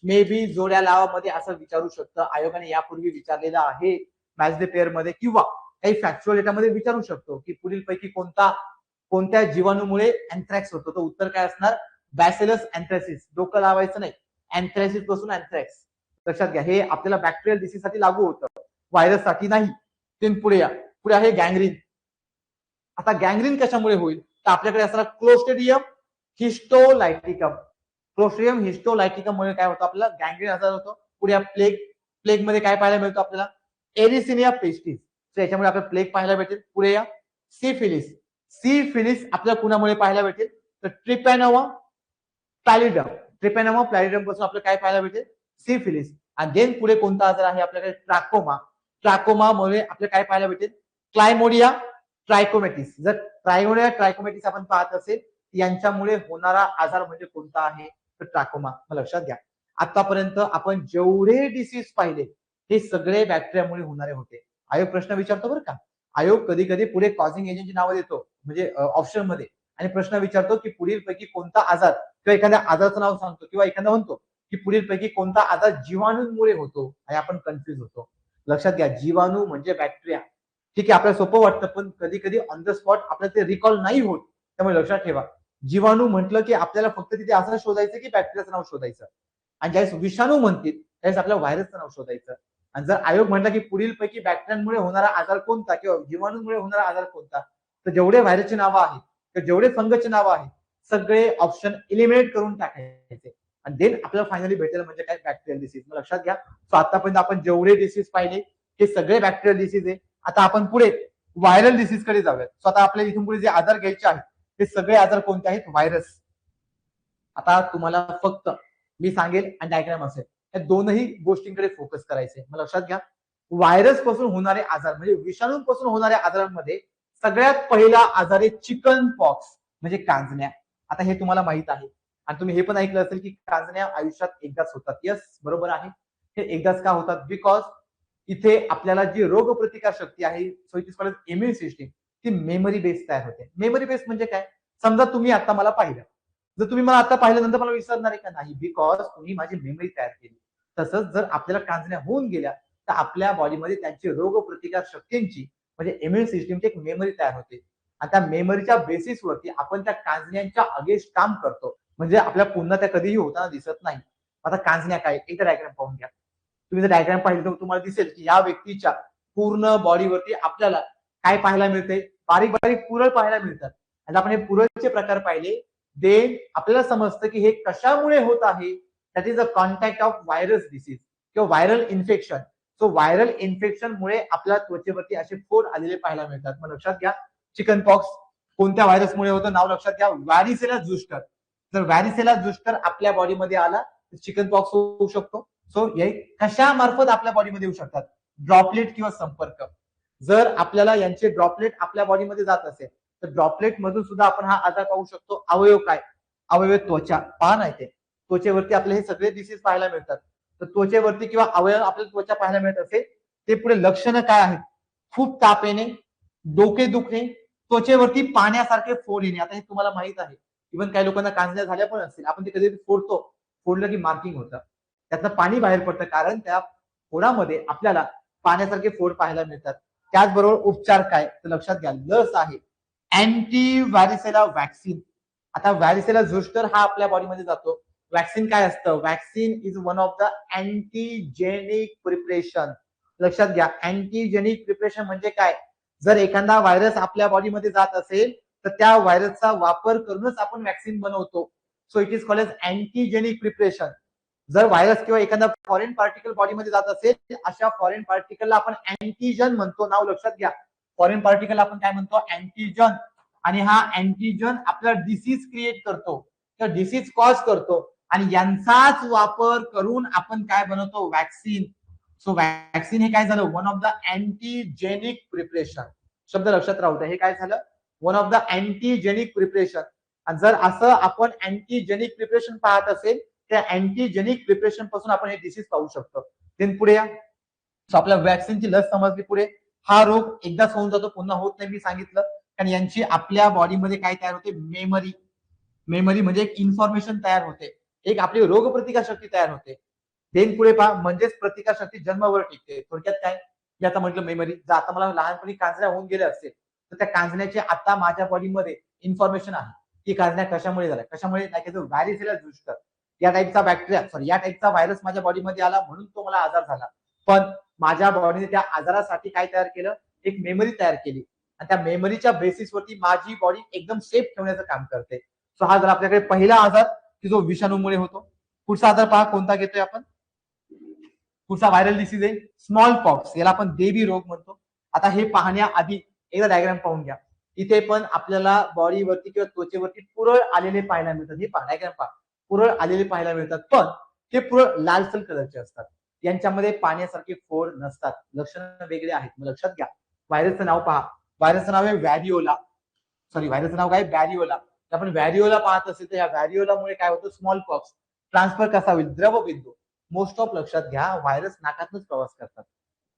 मे बी जोड्या लावामध्ये असं विचारू शकतं. आयोगाने यापूर्वी विचारलेलं आहे मॅच द पेअर मध्ये, किंवा काही फॅक्च्युअल डेटामध्ये विचारू शकतो की पुढील पैकी कोणत्या जीवाणूमुळे अँथ्रॅक्स होतो. तो उत्तर काय असणार? बॅसिलस अँथ्रॅसिस. डोकं लावायचं नाही, अँथ्रॅसिस पासून अँथ्रॅक्स. लक्षात घ्या, हे आपल्याला बॅक्टेरियल डिसीज साठी लागू होतं, व्हायरस साठी नाही. पुढे या. पुढे आहे गँग्रीन. आता गँग्रीन कशामुळे होईल? तर आपल्याकडे असणार क्लोस्ट्रिडियम हिस्टोलायटिकम. क्लोस्ट्रिडियम हिस्टोलायटिकम मुळे काय होतं? आपल्याला गँग्रीन आजार होतो. पुढे प्लेग मध्ये काय पाहायला मिळतो आपल्याला? एरिसिनिया पेस्टिस. याच्यामुळे आपल्याला प्लेग पाहायला भेटेल. पुढे या. सिफिलिस. सिफिलिस आपल्याला कुणामुळे पाहायला भेटेल? तर ट्रिपॅनोवा पॅलिडम. ट्रिपॅनोवा पॅलिडम पासून आपल्याला काय पाहायला भेटेल? सिफिलिस. आणि देन पुढे कोणता आजार आहे आपल्याकडे? ट्रॅकोमा. ट्रॅकोमामुळे आपल्याला काय पाहायला भेटेल? क्लायमोडिया ट्रायकोमेटिस. जर क्लायमोडिया ट्रायकोमेटिस आपण पाहत असेल, यांच्यामुळे होणारा आजार म्हणजे कोणता आहे? तर ट्रॅकोमा. लक्षात घ्या, आतापर्यंत आपण जेवढे डिसीज पाहिले हे सगळे बॅक्टेरियामुळे होणारे होते. आयोग प्रश्न विचारतो बरं का. आयोग कधी कधी पुढे कॉझिंग एजंटची नावं देतो, म्हणजे ऑप्शन मध्ये, आणि प्रश्न विचारतो की पुढील पैकी कोणता आजार, किंवा एखाद्या आजाराचं नाव सांगतो, किंवा एखादा म्हणतो की पुढील पैकी कोणता आजार जीवाणूंमुळे होतो, आणि आपण कन्फ्युज होतो. लक्षात घ्या, जीवाणू म्हणजे बॅक्टेरिया. ठीक आहे, आपल्याला सोपं वाटतं, पण कधी कधी ऑन द स्पॉट आपल्याला ते रिकॉल नाही होत. त्यामुळे लक्षात ठेवा, जीवाणू म्हटलं की आपल्याला फक्त तिथे असं शोधायचं की बॅक्टेरियाचं नाव शोधायचं, आणि ज्यावेळेस विषाणू म्हणतील त्यावेळेस आपल्याला व्हायरसचं नाव शोधायचं. आणि जर आयोग म्हटला की पुढील पैकी बॅक्टेरियामुळे होणारा आजार कोणता किंवा जीवाणूमुळे होणारा आजार कोणता, तर जेवढे व्हायरसची नावं आहेत किंवा जेवढे फंगसची नावं आहेत सगळे ऑप्शन इलिमिनेट करून टाकायचे, आणि देन आपल्याला फायनली भेटेल म्हणजे काय? Bacterial disease. लक्षात घ्या, सो आतापर्यंत आपण जेवढे डिसीज पाहिले हे सगळे बॅक्टेरियल डिसीज आहे. आता आपण पुढे व्हायरल डिसीज कडे जाऊयात. सो आता आपल्याला इथून पुढे जे आजार घ्यायचे आहेत ते सगळे आजार कोणते आहेत? व्हायरस. आता तुम्हाला फक्त मी सांगेल आणि डायग्राम असेल, या दोनही गोष्टींकडे फोकस करायचे. मग लक्षात घ्या, व्हायरस पासून होणारे आजार म्हणजे विषाणूंपासून होणाऱ्या आजारांमध्ये सगळ्यात पहिला आजार आहे चिकन पॉक्स, म्हणजे कांजण्या. आता हे तुम्हाला माहित आहे, आणि तुम्ही हे पण ऐकलं असेल की कांजण्या आयुष्यात एकदाच होतात. यस, बरोबर आहे. हे एकदाच का होतात? बिकॉज इथे आपल्याला जी रोगप्रतिकार शक्ती आहे, so it is called immune system, ती मेमरी बेस तयार होते. मेमरी बेस म्हणजे काय? समजा तुम्ही आता मला पाहिलं, जर तुम्ही मला आता पाहिल्यानंतर मला विसरणार आहे का? नाही, बिकॉज तुम्ही माझी मेमरी तयार केली. तसंच जर आपल्याला कांजण्या होऊन गेल्या तर आपल्या बॉडीमध्ये त्यांची रोगप्रतिकार शक्तींची म्हणजे इम्युन सिस्टीमची एक मेमरी तयार होते, आणि त्या मेमरीच्या बेसिसवरती आपण त्या कांजण्यांच्या अगेन्स्ट काम करतो. म्हणजे आपल्या पुन्हा त्या कधीही होताना दिसत नाही. आता कांजण्या काय? एकदा डायग्राम पाहून घ्या. तुम्ही जर डायग्राम पाहिली तर तुम्हाला दिसेल की या व्यक्तीच्या पूर्ण बॉडीवरती आपल्याला काय पाहायला मिळते? बारीक बारीक पुरळ पाहायला मिळतात. आणि आपण हे पुरळचे प्रकार पाहिले, देन आपल्याला समजतं की हे कशामुळे होत आहे. That is a contact of virus disease किंवा viral infection. So viral infection मुळे आपल्या त्वचेवरती असे फोड आलेले पाहायला मिळतात. मग लक्षात घ्या, चिकन पॉक्स कोणत्या व्हायरसमुळे होतं? नाव लक्षात घ्या, व्हॅरिसेला झुस्टर. जर व्हॅरिसेला झुस्टर आपल्या बॉडीमध्ये आला तर चिकन पॉक्स होऊ शकतो. सो हे कशा मार्फत आपल्या बॉडीमध्ये येऊ शकतात? ड्रॉपलेट किंवा संपर्क. जर आपल्याला यांचे ड्रॉपलेट आपल्या बॉडीमध्ये जात असेल तर ड्रॉपलेट मधून सुद्धा आपण हा आजार पाहू शकतो. अवयव काय? अवयव त्वचा. पहा नाही, ते त्वचेवरती आपले हे सगळे डिसीज पाहायला मिळतात. तर त्वचेवरती किंवा अवयव आपल्याला त्वचा पाहायला मिळत असेल, ते पुढे लक्षणं काय आहेत? खूप ताप येणे, डोके दुखणे, त्वचेवरती पाण्यासारखे फोड येणे. आता हे तुम्हाला माहित आहे, इव्हन काही लोकांना कांजण्या झाल्या पण असतील, आपण ते कधी फोडतो, फोडलं की मार्किंग होतं. त्यातनं पाणी बाहेर पडतं, कारण त्या फोडामध्ये आपल्याला पाण्यासारखे फोड पाहायला मिळतात. त्याचबरोबर उपचार काय तर लक्षात घ्या, लस आहे अँटी व्हॅरिसेला व्हॅक्सिन. आता व्हॅरिसेला झुस्टर हा आपल्या बॉडीमध्ये जातो. वॅक्सिन काय असतं, vaccine is one of the antigenic preparation. लक्षात घ्या, अँटीजेनिक प्रिपरेशन म्हणजे काय, जर एखादा व्हायरस आपल्या बॉडीमध्ये जात असेल तर त्या व्हायरसचा वापर करूनच आपण वॅक्सिन बनवतो. So it is called as antigenic preparation. जर व्हायरस किंवा एखादा फॉरेन पार्टिकल बॉडीमध्ये जात असेल, अशा फॉरेन पार्टिकलला आपण अँटीजन म्हणतो. नाव लक्षात घ्या, फॉरेन पार्टिकल आपण काय म्हणतो, अँटीजन. आणि हा अँटीजन आपला डिसीज क्रिएट करतो किंवा डिसीज कॉज करतो, आणि यांचाच वापर करून आपण काय बनवतो, वॅक्सिन. सो वॅक्सिन हे काय झालं, one of the antigenic preparation. शब्द लक्षात राहू द्या, हे काय झालं, one of the antigenic preparation. आणि जर असं आपण अँटीजेनिक प्रिपरेशन पाहत असेल, त्या अँटीजेनिक प्रिपरेशन पासून आपण हे डिसीज पाहू शकतो. देन पुढे या. सो आपल्या वॅक्सिनची लस समजली. पुढे हा रोग एकदाच होऊन जातो, पुन्हा होत नाही, मी सांगितलं. कारण यांची आपल्या बॉडीमध्ये काय तयार होते, मेमरी. मेमरी म्हणजे एक इन्फॉर्मेशन तयार होते, एक आपली रोगप्रतिकार शक्ती तयार होते. देन पुढे पहा, म्हणजेच प्रतिकार शक्ती जन्मभर टिकते. थोडक्यात काय, मी आता म्हटलं मेमरी. जर आता मला लहानपणी कांजण्या होऊन गेल्या असेल तर त्या कांजण्याची आता माझ्या बॉडीमध्ये इन्फॉर्मेशन आहे की कांजण्या कशामुळे झाल्या, कशामुळे, व्हॅरिसेला झुस्टर या टाईपचा बॅक्टेरिया, सॉरी या टाईपचा व्हायरस माझ्या बॉडीमध्ये आला म्हणून तो मला आजार झाला. पण माझ्या बॉडीने त्या आजारासाठी काय तयार केलं, एक मेमरी तयार केली, आणि त्या मेमरीच्या बेसिसवरती माझी बॉडी एकदम सेफ ठेवण्याचं काम करते. सो हा जर आपल्याकडे पहिला आजार की जो विषाणूमुळे होतो. पुढचा आजार पहा कोणता घेतोय आपण, पुढचा व्हायरल डिसीज आहे स्मॉल पॉक्स, याला आपण देवी रोग म्हणतो. आता हे पाहण्याआधी एकदा डायग्राम पाहून घ्या. इथे पण आपल्याला बॉडीवरती किंवा त्वचेवरती पुरळ आलेले पाहायला मिळतात. हे पहा डायग्राम पहा, पुरळ आलेले पाहायला मिळतात, पण हे पुरळ लालसर कलरचे असतात. यांच्यामध्ये पाण्यासारखे फोड नसतात, लक्षण वेगळे आहेत. मग लक्षात घ्या, व्हायरसचं नाव पहा. व्हायरसचं नाव आहे व्हॅरिओला. सॉरी, व्हायरसचं नाव काय, व्हॅरिओला. आपण व्हॅरिओला पाहत असेल तर या व्हॅरिओलामुळे काय होतं, स्मॉल पॉक्स. ट्रान्सफर कसा होईल, द्रवबिंदू. मोस्ट ऑफ लक्षात घ्या, व्हायरस नाकातनच प्रवास करतात.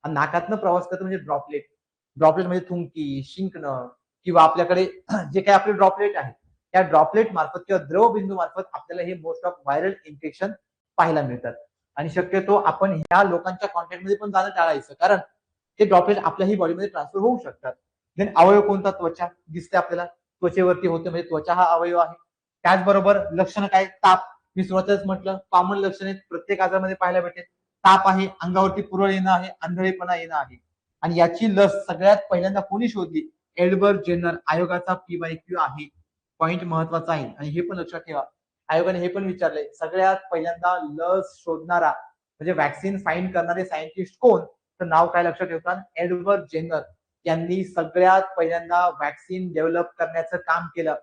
आणि नाकातनं प्रवास करतात म्हणजे ड्रॉपलेट. ड्रॉपलेट म्हणजे थुंकी, शिंकणं, किंवा आपल्याकडे जे काही आपले ड्रॉपलेट आहेत त्या ड्रॉपलेट मार्फत किंवा द्रवबिंदू मार्फत आपल्याला हे मोस्ट ऑफ व्हायरल इन्फेक्शन पाहायला मिळतात. आणि शक्यतो आपण ह्या लोकांच्या कॉन्टॅक्टमध्ये पण जाणं टाळायचं, कारण ते ड्रॉपलेट आपल्याही बॉडीमध्ये ट्रान्सफर होऊ शकतात. देन अवयव कोणता, त्वचा दिसते आपल्याला, त्वचेवरती होते म्हणजे त्वचा हा अवयव आहे. त्याचबरोबर लक्षणं काय, ताप. मी सुरुवातीलाच म्हटलं, कॉमन लक्षणे प्रत्येक आजारामध्ये पाहायला भेटेल. ताप आहे, अंगावरती पुरळ येणं आहे, आंधळेपणा येणं आहे. आणि याची लस सगळ्यात पहिल्यांदा कोणी शोधली, एडवर्ड जेनर. आयोगाचा PYQ आहे, पॉइंट महत्वाचा आहे. आणि हे पण लक्षात ठेवा, आयोगाने हे पण विचारलंय, सगळ्यात पहिल्यांदा लस शोधणारा म्हणजे वॅक्सिन फाइंड करणारे सायंटिस्ट कोण, तर नाव काय लक्षात ठेवतात, एडवर्ड जेनर. यांनी सगळ्यात पहिल्यांदा वॅक्सिन डेव्हलप करण्याचं काम केलं.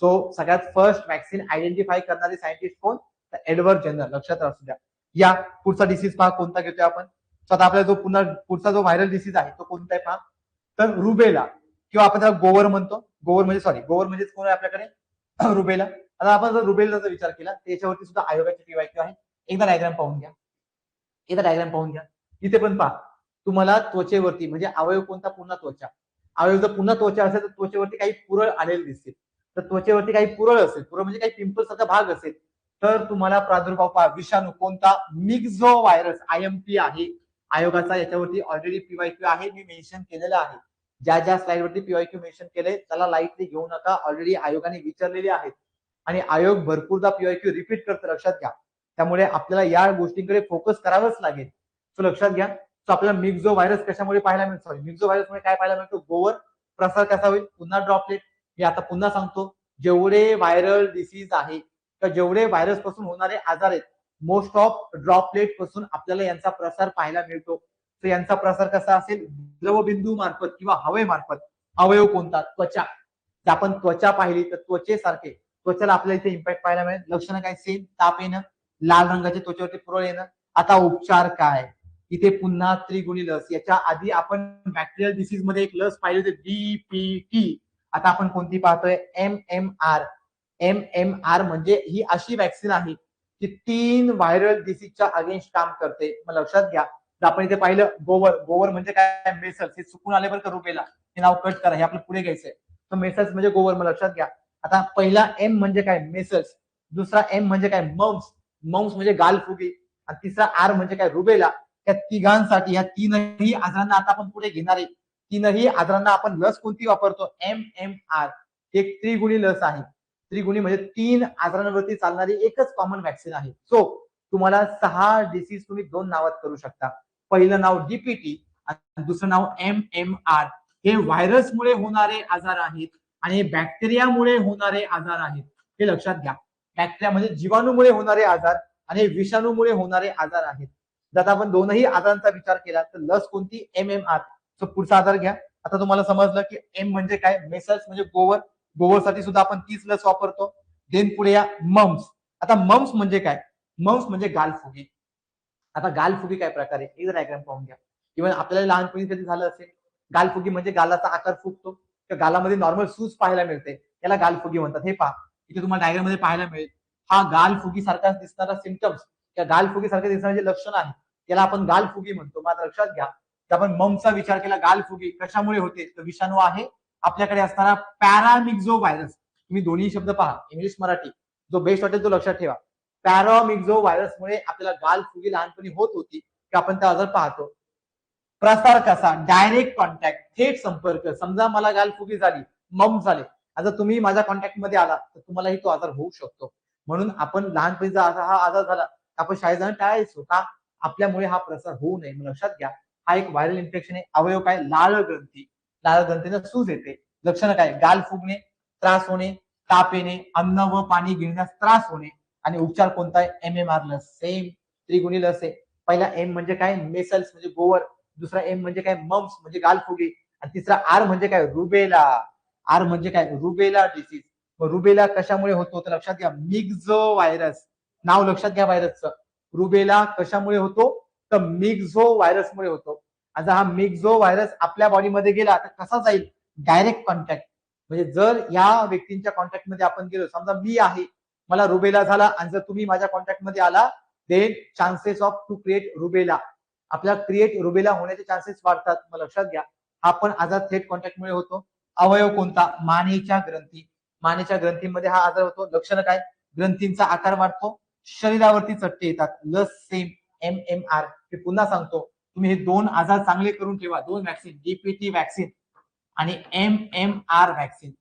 सो सगळ्यात फर्स्ट वॅक्सिन आयडेंटिफाय करणारे सायंटिस्ट कोण, तर एडवर्ड जेनर. लक्षात असू द्या. या पुढचा डिसीज पहा कोणता घेतोय आपण. स्वतः आपला जो पुढचा जो व्हायरल डिसीज आहे तो कोणता आहे पहा, तर रुबेला, किंवा आपण त्याला गोवर म्हणतो. गोवर म्हणजे कोण आहे आपल्याकडे, रुबेला. आता आपण जर रुबेलाचा विचार केला त्याच्यावरती सुद्धा आयोगाचे PYQ आहे. एकदा डायग्राम पाहून घ्या. इथे पण पहा, तुम्हाला त्वचेवरती म्हणजे अवयव कोणता, पुन्हा त्वचा. अवयव जर पुन्हा त्वचा असेल तर त्वचेवरती काही पुरळ आलेले दिसतील. तर त्वचेवरती काही पुरळ असेल, पुरळ म्हणजे काही पिंपल्स सारखा भाग असेल, तर तुम्हाला प्रादुर्भाव पहा, विषाणू कोणता, मिक्झो व्हायरस. IMP आहे आयोगाचा, याच्यावरती ऑलरेडी PYQ आहे, मी मेन्शन केलेलं आहे. ज्या ज्या स्लाइड वरती PYQ मेन्शन केले त्याला लाईटली घेऊ नका, ऑलरेडी आयोगाने विचारलेले आहेत. आणि आयोग भरपूरदा PYQ रिपीट करतं, लक्षात घ्या. त्यामुळे आपल्याला या गोष्टींकडे फोकस करावंच लागेल. तो लक्षात घ्या. तो आपल्याला मिक्झो व्हायरस कशामुळे पाहायला मिळतो, मिक्झो व्हायरसमुळे काय पाहायला मिळतो, गोवर. प्रसार कसा होईल, पुन्हा ड्रॉपलेट. मी आता पुन्हा सांगतो, जेवढे व्हायरल डिसीज आहे किंवा जेवढे व्हायरस पासून होणारे आजार आहेत, मोस्ट ऑफ ड्रॉपलेट पासून आपल्याला यांचा प्रसार पाहायला मिळतो. तर यांचा प्रसार कसा असेल, द्रवबिंदू मार्फत किंवा हवेमार्फत. अवयव कोणता, त्वचा. जर आपण त्वचा पाहिली तर त्वचेसारखे त्वचेला आपल्याला इथे इम्पॅक्ट पाहायला मिळेल. लक्षणं काय, सेम, ताप येणं, लाल रंगाचे त्वचेवरती पुरळ येणं. आता उपचार काय, इथे पुन्हा त्रिगुणी लस. याच्या आधी आपण बॅक्टेरियल डिसीज मध्ये एक लस पाहिली होती, DPT. आता आपण कोणती पाहतोय, MMR. MMR म्हणजे ही अशी वॅक्सिन आहे की 3 व्हायरल डिसीजच्या अगेन्स्ट काम करते. मग लक्षात घ्या, जर आपण इथे पाहिलं गोवर म्हणजे काय, मेसल्स. हे चुकून आले बरं का, रुबेला. हे नाव कट करा, हे आपलं पुढे घ्यायचंय. तर मेसल्स म्हणजे गोवर, मग लक्षात घ्या. आता पहिला M म्हणजे काय, मेसल्स. दुसरा M म्हणजे काय, मम्स. मम्स म्हणजे गालफुगी. आणि तिसरा आर म्हणजे काय रुबेला. या तिघांसाठी, या तीनही आजारांना आता आपण पुढे घेणार आहे. तीनही आजारांना आपण लस कोणती वापरतो? MMR. एक त्रिगुणी लस आहे. त्रिगुणी म्हणजे 3 आजारांवरती चालणारी एकच कॉमन व्हॅक्सिन आहे. सो तुम्हाला 6 डिसीज तुम्ही 2 नावात करू शकता. पहिलं नाव DPT आणि दुसरं नाव MMR. हे व्हायरसमुळे होणारे आजार आहेत आणि बॅक्टेरियामुळे होणारे आजार आहेत. हे लक्षात घ्या. बॅक्टेरिया म्हणजे जीवाणूमुळे होणारे आजार आणि विषाणूमुळे होणारे आजार आहेत. जर आपण दोनही आजारांचा विचार केला तर लस कोणती? MMR. सो पुढचा आजार घ्या. आता तुम्हाला समजलं की एम म्हणजे काय? मेसल्स म्हणजे गोवर. गोवरसाठी सुद्धा आपण तीच लस वापरतो. देन पुढे या मम्स. आता मम्स म्हणजे काय? मम्स म्हणजे गालफुगी. आता गालफुगी काय प्रकार आहे? एक डायग्राम पाहून घ्या. इव्हन आपल्याला लहानपणी कधी झालं असेल, गालफुगी म्हणजे गालाचा आकार फुगतो, तर गालामध्ये नॉर्मल सूज पाहायला मिळते, त्याला गालफुगी म्हणतात. हे पहा, इथे तुम्हाला डायग्राम मध्ये पाहायला मिळेल. हा गालफुगी सारखा दिसणारा सिम्पटम्स, त्या गालफुगी सारखे दिसणारे जे लक्षण आहे त्याला आपण गालफुगी म्हणतो. मात्र लक्षात घ्या, आपण ममचा विचार केला, गालफुगी कशामुळे होते? तर विषाणू आहे आपल्याकडे असणारा पॅरामिक्झो व्हायरस. तुम्ही दोन्ही शब्द पहा, इंग्लिश मराठी, जो बेस्ट वाटेल तो लक्षात ठेवा. पॅरामिक्झो व्हायरसमुळे आपल्याला गालफुगी लहानपणी होत होती, की आपण त्या आजार पाहतो. प्रसार कसा? डायरेक्ट कॉन्टॅक्ट, थेट संपर्क. समजा मला गालफुगी झाली, मम झाले, आता तुम्ही माझ्या कॉन्टॅक्ट मध्ये आला तर तुम्हालाही तो आजार होऊ शकतो. म्हणून आपण लहानपणीचा हा आजार झाला आपण शाळेत जाणं टाळायचो का? आपल्यामुळे हा प्रसार होऊ नये. लक्षात घ्या, हा एक व्हायरल इन्फेक्शन आहे. अवयव काय? लाळ ग्रंथी. लाळ ग्रंथीनं सूज येते. लक्षणं काय? गाल फुगणे, त्रास होणे, ताप येणे, अन्न व पाणी गिळण्यास त्रास होणे. आणि उपचार कोणता आहे? MMR लस. सेम त्रिगुणी लस आहे. पहिला एम म्हणजे काय? मेसल्स म्हणजे गोवर. दुसरा एम म्हणजे काय? मम्स म्हणजे गालफुगी. आणि तिसरा आर म्हणजे काय? रुबेला. आर म्हणजे काय? Rubella disease. रुबेला कशामुळे होतो? तर लक्षात घ्या, मिक्झो व्हायरस. नाव लक्षात घ्या व्हायरसचं. रुबेला कशामुळे होतो? तर मिक्झो व्हायरसमुळे होतो. आता हा मिक्झो व्हायरस आपल्या बॉडीमध्ये गेला तर कसा जाईल? Direct contact. म्हणजे जर या व्यक्तींच्या कॉन्टॅक्ट मध्ये आपण गेलो, समजा मी आहे, मला रुबेला झाला आणि जर तुम्ही माझ्या कॉन्टॅक्ट मध्ये आला, then chances of to create rubella, आपल्याला क्रिएट रुबेला होण्याचे चान्सेस वाढतात. मग लक्षात घ्या, हा पण आजार थेट कॉन्टॅक्टमुळे होतो. अवयव कोणता? मानेच्या ग्रंथी. मानेच्या ग्रंथीमध्ये हा आजार होतो. लक्षणं काय? ग्रंथींचा आकार वाढतो, शरीरावरती चट्टे येतात. लस सेम MMR. मी पुन्हा सांगतो, तुम्ही हे 2 आजार चांगले करून ठेवा. 2 व्हॅक्सिन, DPT व्हॅक्सिन आणि MMR व्हॅक्सिन,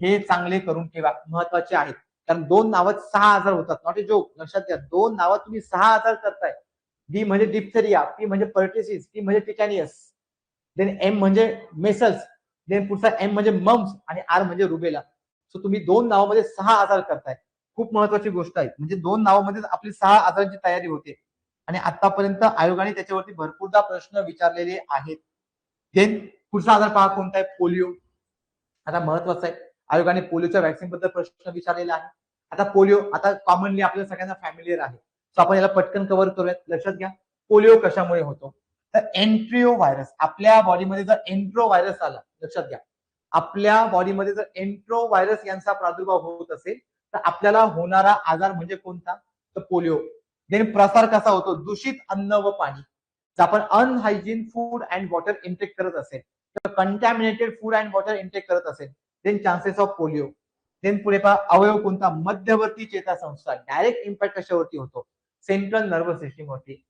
हे चांगले करून ठेवा, महत्वाचे आहेत. कारण 2 नावात 6 आजार होतात. Not a joke. लक्षात घ्या, 2 नावात तुम्ही 6 आजार करताय. डी म्हणजे डिप्थेरिया, पी म्हणजे पर्टिसिस, टी म्हणजे टिटॅनियस, देन एम म्हणजे मेसल्स, देन पुढचा एम म्हणजे मम्स आणि आर म्हणजे रुबेला. सो तुम्ही 2 नावामध्ये 6 आजार करताय. खूप महत्वाची गोष्ट आहे. म्हणजे 2 नावामध्ये आपली 6 आजारांची तयारी होते. आणि आतापर्यंत आयोगाने त्याच्यावरती भरपूरदा प्रश्न विचारलेले आहेत. देन पुढचा आजार पहा कोणता आहे? पोलिओ. आता महत्वाचं आहे, आयोगाने पोलिओच्या व्हॅक्सिन बद्दल प्रश्न विचारलेला आहे. आता पोलिओ आता कॉमनली आपल्या सगळ्यांना फॅमिलियर आहे, सो आपण याला पटकन कव्हर करूयात. लक्षात घ्या, पोलिओ कशामुळे होतो? तर एन्ट्रिओ व्हायरस. आपल्या बॉडीमध्ये जर एन्ट्रो व्हायरस आला, लक्षात घ्या, आपल्या बॉडीमध्ये जर एन्ट्रो व्हायरस यांचा प्रादुर्भाव होत असेल तर आपल्याला होणारा आजार म्हणजे कोणता? तर पोलिओ. देन प्रसार कसा होतो? दूषित अन्न व पाणी. जर आपण unhygiene food and water intake करत असेल, तर contaminated food and water intake करत असेल, then chances of polio. Then पुढे पहा, अवयव कोणता? मध्यवर्ती चेतासंस्था. डायरेक्ट इम्पॅक्ट कशावरती होतो? सेंट्रल नर्वस सिस्टीम वरती.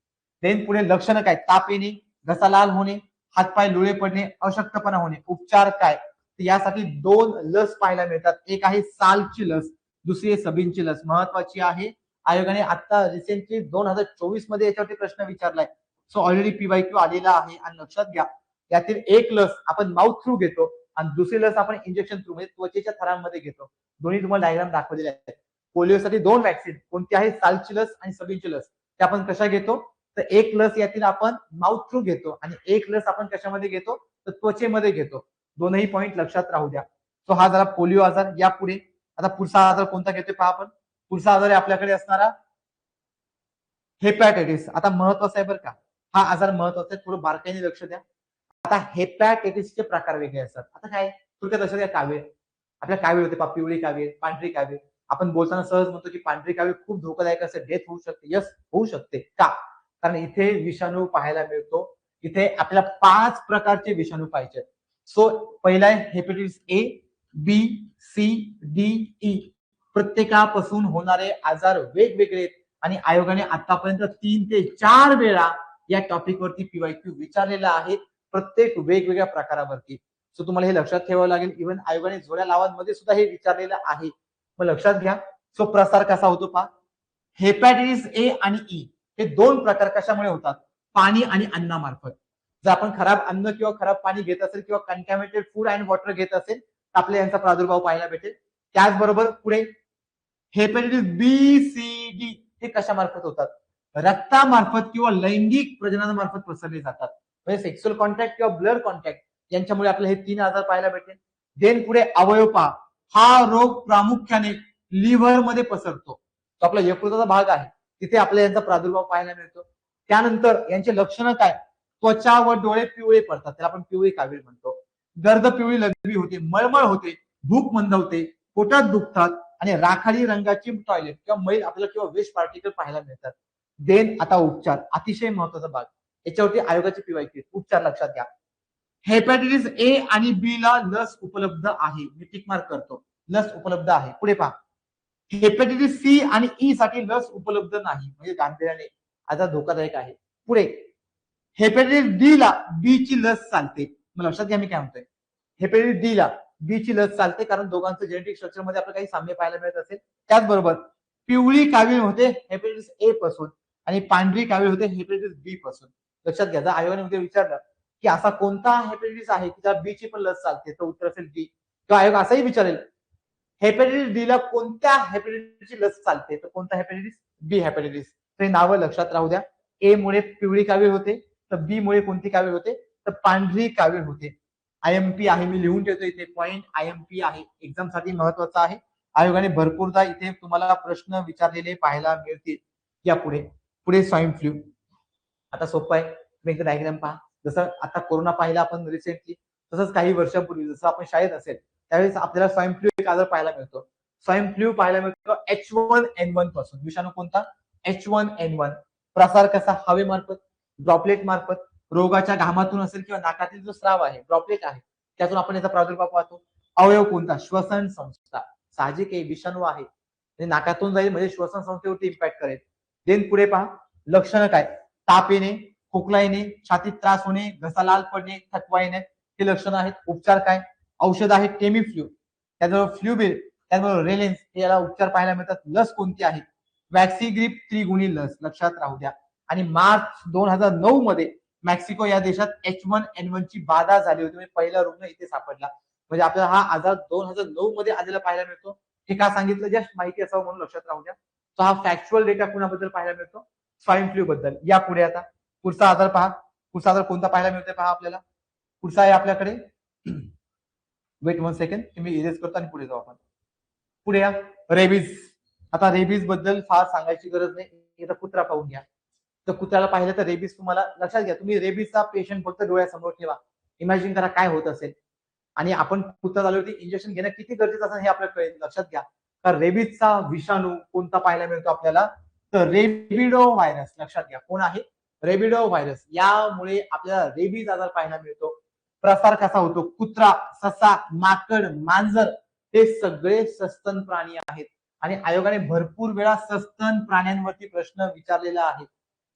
देन पुढे लक्षणं काय? ताप येणे, घसा लाल होणे, हातपाय लुळे पडणे, अशक्तपणा होणे. उपचार काय? यासाठी 2 लस पाहायला मिळतात. एक आहे सालची लस, दुसरी आहे सबीनची लस. महत्वाची आहे. आयोगाने आता रिसेंटली 2024 मध्ये याच्यावरती प्रश्न विचारलाय. सो ऑलरेडी PYQ आलेला आहे. आणि लक्षात घ्या, यातील एक लस आपण माउथ थ्रू घेतो आणि दुसरी लस आपण इंजेक्शन थ्रू म्हणजे त्वचेच्या थरांमध्ये घेतो. दोन्ही तुम्हाला डायग्राम दाखवलेले आहेत. पोलिओसाठी 2 व्हॅक्सिन कोणती आहे? सालची लस आणि सबीनची लस. ते आपण कशा घेतो? तर एक लस यातील आपण माउथ थ्रू घेतो आणि एक लस आपण कशामध्ये घेतो? तर त्वचेमध्ये घेतो. दोनही पॉईंट लक्षात राहू द्या. सो हा झाला पोलिओ आजार. या पुढे आता पुढचा आजार कोणता घेतोय पहा आपण. पुढचा आजार आहे आपल्याकडे असणारा हेपॅटायटिस. आता महत्वाचा आहे बरं का, हा आजार महत्वाचा आहे, थोडं बारकाईने लक्ष द्या. आता हेपॅटायटिसचे प्रकार वेगळे असतात. आता काय थोडक्यात लक्षात घ्या, कावीळ. आपल्या कावीळ होते, पिवळी कावीळ, पांढरी कावीळ. आपण बोलताना सहज म्हणतो की पांढरी कावीळ खूप धोकादायक असते, डेथ होऊ शकते. यस, होऊ शकते. का? कारण इथे विषाणू पाहायला मिळतो. इथे आपल्याला 5 प्रकारचे विषाणू पाहिजे. सो पहिला आहे hepatitis A, B, C, D, E. प्रत्येकापासून होणारे आजार वेगवेगळे. आणि आयोगाने आतापर्यंत 3 ते 4 वेळा या टॉपिक वरती पीवायक्यू विचारलेला आहे, प्रत्येक वेगवेगळ्या प्रकारावरती. सो तुम्हाला हे लक्षात ठेवावं लागेल. इव्हन आयोगाने जोड्या लावांमध्ये सुद्धा हे विचारलेलं आहे. मग लक्षात घ्या. सो प्रसार कसा होतो पहा. हेपॅटायटिस ए आणि ई हे 2 प्रकार कशामुळे होतात? पाणी आणि अन्नामार्फत. जर आपण खराब अन्न किंवा खराब पाणी घेत असेल किंवा कंटॅमिनेटेड फूड अँड वॉटर घेत असेल तर आपल्याला यांचा प्रादुर्भाव पाहायला भेटेल. त्याचबरोबर पुढे हेपॅटायटिस बी सी डी हे कशामार्फत होतात? रक्तामार्फत किंवा लैंगिक प्रजननामार्फत पसरले जातात. म्हणजे सेक्सुअल कॉन्टॅक्ट किंवा ब्लड कॉन्टॅक्ट यांच्यामुळे आपल्याला हे 3 आजार पाहायला भेटेल. देन पुढे अवयव पहा. हा रोग प्रामुख्याने लिव्हर मध्ये पसरतो. तो आपला यकृताचा भाग आहे, तिथे आपल्याला यांचा प्रादुर्भाव पाहायला मिळतो. त्यानंतर यांचे लक्षणं काय? त्वचा व डोळे पिवळे पडतात, त्याला आपण पिवळी कावीळ म्हणतो. गर्द पिवळी लघवी होते, मळमळ होते, भूक मंदावते, पोटात दुखतात आणि राखाडी रंगाची टॉयलेट किंवा मैल आपल्याला किंवा वेस्ट पार्टिकल पाहायला मिळतात. देन आता उपचार, अतिशय महत्वाचा भाग. याच्यावरती आयोगाची पीवायक्यू. उपचार लक्षात घ्या. हेपॅटायटिस ए आणि बी ला लस उपलब्ध आहे. मी टिक मार्क करतो. लस उपलब्ध आहे. पुढे पहा. हेपॅटायटिस सी आणि ई साठी लस उपलब्ध नाही, म्हणजे गांभीर्याने आता धोकादायक आहे. पुढे हेपॅटायटिस डी ला बी ची लस चालते. मग लक्षात घ्या मी काय म्हणतोय. हेपॅटायटिस डी ला बी ची लस चालते कारण दोघांचं जेनेटिक स्ट्रक्चर मध्ये आपल्याला काही साम्य पाहायला मिळत असेल. त्याचबरोबर पिवळी कावीळ होते हेपॅटायटिस ए पासून आणि पांढरी कावीळ होते हेपॅटायटिस बी पासून. लक्षात घ्या. जर आयोगाने उद्या विचारलं की असा कोणता हेपॅटायटिस आहे की त्या बी ची पण लस चालते, तर उत्तर असेल डी. किंवा आयोग असाही विचारेल हेपॅटायटिस डी ला कोणत्या हेपॅटायटिसची लस चालते, तर कोणता हेपॅटायटिस? बी हेपॅटायटिस. हे नावं लक्षात राहू द्या. ए मुळे पिवळी कावीळ होते, तर बी मुळे कोणती कावीळ होते? तर पांढरी कावीळ होते. आयएमपी आहे, मी लिहून ठेवतो इथे पॉइंट. आयएमपी आहे, एक्झाम साठी महत्वाचा आहे. आयोगाने भरपूरदा इथे तुम्हाला प्रश्न विचारलेले पाहायला मिळतील. या पुढे पुढे स्वाईन फ्लू. आता सोपं आहे. तुम्ही एकदा डायग्राम पहा. जसं आता कोरोना पाहिला आपण रिसेंटली, तसंच काही वर्षापूर्वी जसं आपण शाळेत असेल त्यावेळेस आपल्याला स्वाईन फ्लू एक आजार पाहायला मिळतो. स्वाईन फ्लू पाहायला मिळतो H1N1 पासून. विषाणू कोणता? H1N1. प्रसार कसा? हवेमार्फत, ड्रॉपलेट मार्फत. रोगाच्या घामातून असेल किंवा नाकातील जो स्राव आहे, ड्रॉपलेट आहे, त्यातून आपण याचा प्रादुर्भाव पाहतो. अवयव कोणता? श्वसन संस्था. साहजिक आहे, विषाणू आहे, नाकातून जाईल म्हणजे श्वसन संस्थेवरती इम्पॅक्ट करेल. देन पुढे पहा. लक्षणं काय? ताप येणे, खोकला येणे, छातीत त्रास होणे, घसा लाल पडणे, थकवा येणे, हे लक्षणं आहेत. उपचार काय? औषध आहे टेमीफ्ल्यू, त्याचबरोबर फ्ल्यूबिल, त्याचबरोबर रेलेन्स, हे याला उपचार पाहायला मिळतात. लस कोणती आहे? वॅक्सिग्रिप त्रिगुणी लस. लक्षात राहू द्या. आणि मार्च 2009 मध्ये मेक्सिको या देशात H1N1 ची बाधा झाली होती, म्हणजे पहिला रुग्ण इथे सापडला. म्हणजे आपल्याला हा आजार 2009 मध्ये आलेला पाहायला मिळतो. हे का सांगितलं? जस्ट माहिती असावं म्हणून लक्षात राहू द्या. तो हा फॅक्च्युअल डेटा कुणाबद्दल पाहायला मिळतो? स्वाईन फ्लू बद्दल. या पुढे आता पुढचा आजार पहा. पुढचा आजार कोणता पाहायला मिळतोय पहा आपल्याला. पुढचा आहे आपल्याकडे, वेट 1 सेकंड, मी इरेज करतो आणि पुढे जाऊ आपण. पुढे या. रेबीज. आता रेबीज बद्दल फार सांगायची गरज नाही. एकदा कुत्रा पाहून घ्या. तर कुत्र्याला पाहिलं तर रेबीज तुम्हाला लक्षात घ्या. तुम्ही रेबीजचा पेशंट फक्त डोळ्यासमोर ठेवा. इमॅजिन करा काय होत असेल. आणि आपण कुत्रा झाल्यावरती इंजेक्शन घेणं किती गरजेचं असेल हे आपल्याला कळेल. लक्षात घ्या. तर रेबीजचा विषाणू कोणता पाहायला मिळतो आपल्याला? तर रेबिडो व्हायरस. लक्षात घ्या. कोण आहे? रेबिडो व्हायरस. यामुळे आपल्याला रेबीज आजार पाहायला मिळतो. प्रसार कसा होतो? कुत्रा, ससा, माकड, मांजर हे सगळे सस्तन प्राणी आहेत. आणि आयोगाने भरपूर वेळा सस्तन प्राण्यांवरती प्रश्न विचारलेला आहे.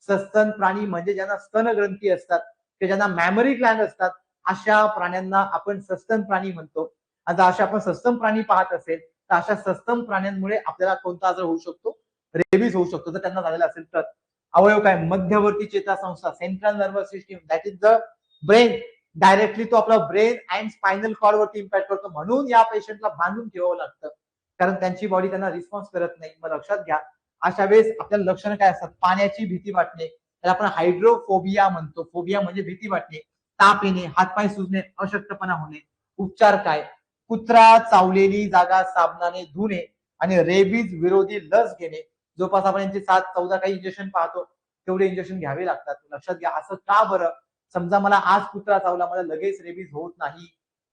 सस्तन प्राणी म्हणजे ज्यांना स्तन ग्रंथी असतात, ते ज्यांना मॅमरी ग्लॅंड असतात, अशा प्राण्यांना आपण सस्तन प्राणी म्हणतो. आता अशा आपण सस्तन प्राणी पाहत असेल तर अशा सस्तन प्राण्यांमुळे आपल्याला कोणता आजार होऊ शकतो? रेबीज होऊ शकतो जर त्यांना झालेला असेल तर. अवयव काय? मध्यवर्ती चेतासंस्था, central nervous system, that is the brain. Directly तो आपला ब्रेन अँड स्पायनल कॉर्ड वरती इम्पॅक्ट करतो. म्हणून या पेशंटला बांधून ठेवावं लागतं, कारण त्यांची बॉडी त्यांना रिस्पॉन्स करत नाही. मग लक्षात घ्या. अशा वेळेस आपल्याला लक्षणं काय असतात? पाण्याची भीती वाटणे, त्याला आपण हायड्रोफोबिया म्हणतो. फोबिया म्हणजे भीती वाटणे, ताप येणे, हातपाय सुजणे, अशक्तपणा होणे. उपचार काय? कुत्रा चावलेली जागा साबणाने धुणे आणि रेबीज विरोधी लस घेणे. जवळपास आपण यांचे 7-14 काही इंजेक्शन पाहतो, तेवढे इंजेक्शन घ्यावे लागतात. लक्षात घ्या. असं का बरं? समजा मला आज कुत्रा चावला, मला लगेच रेबीज होत नाही.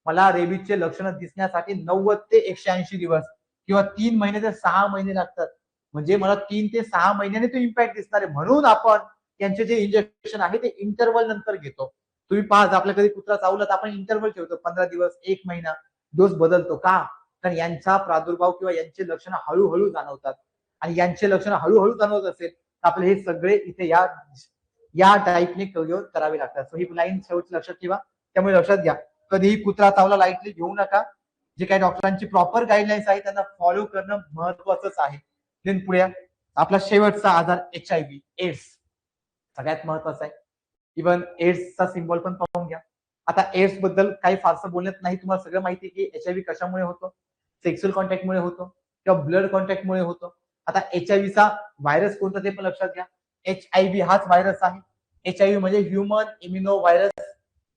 मला रेबीजचे लक्षणं दिसण्यासाठी 90 ते 180 दिवस किंवा 3 महिने ते 6 महिने लागतात. म्हणजे मला 3 ते 6 महिन्याने तो इम्पॅक्ट दिसणार आहे. म्हणून आपण त्यांचे जे इंजेक्शन आहे ते इंटरवल नंतर घेतो. तुम्ही पहा, आपल्या कधी कुत्रा चावला तर आपण इंटरवल ठेवतो, 15 दिवस, 1 महिना, डोस बदलतो. का? कारण यांचा प्रादुर्भाव किंवा यांचे लक्षणं हळूहळू जाणवतात. आणि यांचे लक्षण हळूहळू जाणवत असेल तर आपले हे सगळे इथे या टाईपने करावे लागतात. सो ही लाईन शेवटची लक्षात ठेवा. त्यामुळे लक्षात घ्या, कधीही कुत्रा चावला लाईटली घेऊ नका. जे काही डॉक्टरांची प्रॉपर गाईडलाईन्स आहे त्यांना फॉलो करणं महत्वाचंच आहे. देन पुढे आपला शेवटचा आजार HIV एड्स, सगळ्यात महत्वाचा आहे. इव्हन एड्सचा सिम्बॉल पण पाहून घ्या. आता एड्स बद्दल काही फारसं बोलण्यात नाही, तुम्हाला सगळं माहिती आहे की HIV कशामुळे होतो, सेक्सुअल कॉन्टॅक्टमुळे होतो किंवा ब्लड कॉन्टॅक्टमुळे होतो. आता HIVचा व्हायरस कोणता ते पण लक्षात घ्या. HIV हाच व्हायरस आहे. HIV म्हणजे human immuno virus.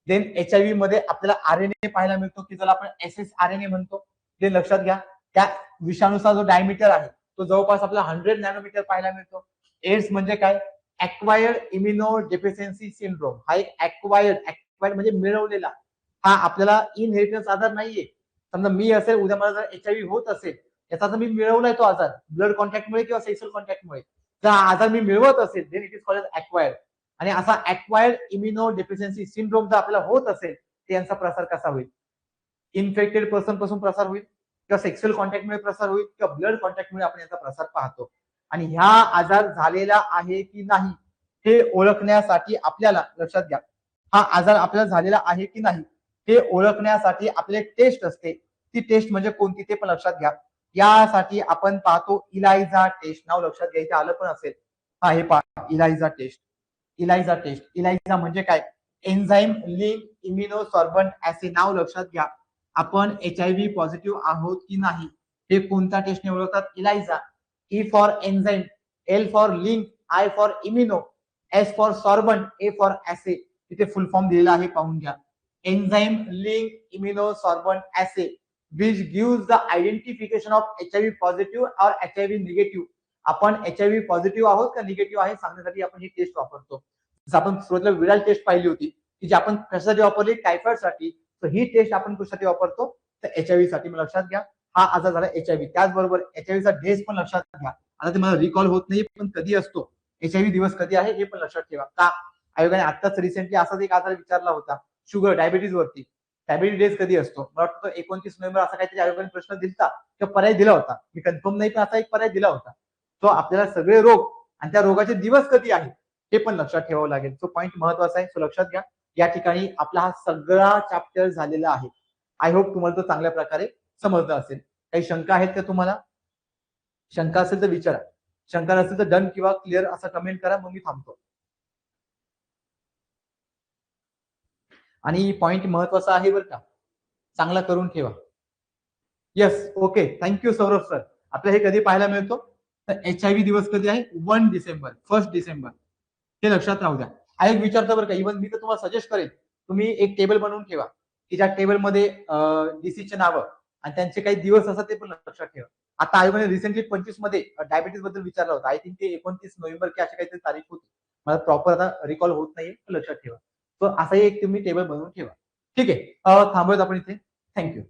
Then HIV मध्ये आपल्याला RNA पाहायला मिळतो की ज्याला आपण SSRNA म्हणतो. ते लक्षात घ्या. त्या विषाणूचा जो डायमीटर आहे तो जवळपास आपल्याला 100 नॅनोमीटर पाहायला मिळतो. एड्स म्हणजे काय, ऍक्वायर्ड इम्युनो डेफिशियन्सी सिंड्रोम. हा एक ऍक्वायर्ड म्हणजे मिळवलेला, हा आपल्याला इनहेरिटन्स आजार नाहीये. समजा मी असेल, उद्या मला जर HIV होत असेल, याचा जर मी मिळवलाय तो आजार ब्लड कॉन्टॅक्टमुळे किंवा सेक्सुअल कॉन्टॅक्टमुळे, तर हा आजार मी मिळवत असेल, देन इट इज कॉल्ड ऍक्वायर्ड. आणि असा ऍक्वायर्ड इम्युनो डेफिशियन्सी सिंड्रोम जर आपल्याला होत असेल तर यांचा प्रसार कसा होईल, इन्फेक्टेड पर्सन पासून प्रसार होईल किंवा सेक्सुअल कॉन्टॅक्टमुळे प्रसार होईल किंवा ब्लड कॉन्टॅक्टमुळे आपण याचा प्रसार पाहतो. आणि ह्या आजार झालेला आहे की नाही हे ओळखण्यासाठी आपल्याला, लक्षात घ्या, हा आजार आपल्याला झालेला आहे की नाही हे ओळखण्यासाठी आपले टेस्ट असते. ती टेस्ट म्हणजे कोणती ते पण लक्षात घ्या. यासाठी आपण पाहतो इलायझा टेस्ट. नाव लक्षात घ्यायचं आलं पण असेल. हा हे पहा, इलायझा टेस्ट. इलायझा टेस्ट, इलायझा म्हणजे काय, एन्झाईम लिंक इम्युनोसॉर्बंट ऍसिड. नाव लक्षात घ्या. आपण HIV पॉझिटिव्ह आहोत की नाही हे कोणत्या टेस्टने ओळखतात, ELISA. E for enzyme, L for link, I for immuno, S for sorbent, A for assay. तिथे फुल फॉर्म दिलेला आहे, पाहून घ्या. Enzyme link immunosorbent assay which gives the identification of HIV positive और HIV निगेटिव्ह. आपण HIV पॉझिटिव्ह आहोत का निगेटिव्ह आहे सांगण्यासाठी आपण ही टेस्ट वापरतो. जसं आपण सुरुवातीला विराल टेस्ट पाहिली होती की जी आपण कशासाठी वापरली, टायफॉइडसाठी. तर ही टेस्ट आपण कशासाठी वापरतो, तर HIV साठी. लक्षात घ्या, हा आजार झाला HIV. त्याचबरोबर HIV चा डेज पण लक्षात घ्या. आता ते मला रिकॉल होत नाही, पण कधी असतो HIV दिवस कधी आहे हे पण लक्षात ठेवा. का आयोगाने आताच रिसेंटली असाच एक आजार विचारला होता, शुगर डायबिटीज वरती. डायबिटीज डेज कधी असतो, मला वाटतं 29 नोव्हेंबर असा काहीतरी आयोगाने प्रश्न दिलता किंवा पर्याय दिला होता, मी कन्फर्म नाही पण असा एक पर्याय दिला होता. तो आपल्याला सगळे रोग आणि त्या रोगाचे दिवस कधी आहेत हे पण लक्षात ठेवावं लागेल. तो पॉईंट महत्वाचा आहे, तो लक्षात घ्या. या ठिकाणी आपला हा सगळा चॅप्टर झालेला आहे. आय होप तुम्हाला तो चांगल्या प्रकारे समजलं असेल. काही शंका आहेत का तुम्हाला, शंका असेल तर विचारा. शंका नसेल तर डन किंवा क्लिअर असं कमेंट करा, मग मी थांबतो. आणि पॉइंट महत्वाचा आहे बरं का, चांगला करून ठेवा. Yes, okay, thank you Saurabh sir. आपल्याला हे कधी पाहायला मिळतो, तर HIV दिवस कधी आहे, 1 डिसेंबर, 1 डिसेंबर. हे लक्षात राहू द्या. एक विचारतो बरं का, इव्हन मी तर तुम्हाला सजेस्ट करेन, तुम्ही एक टेबल बनवून ठेवा की ज्या टेबलमध्ये डिसीजचे नावं आणि त्यांचे काही दिवस असतात ते पण लक्षात ठेवा. आता आयोगाने रिसेंटली 25 मध्ये डायबिटीज बद्दल विचारलं होतं. आय थिंक ते 29 नोव्हेंबर की अशी काहीतरी तारीख होती. मला प्रॉपर आता रिकॉल होत नाहीये, लक्षात ठेवा. तर असाही एक तुम्ही टेबल बनवून ठेवा. ठीक आहे, थांबूयात आपण इथे. थँक्यू.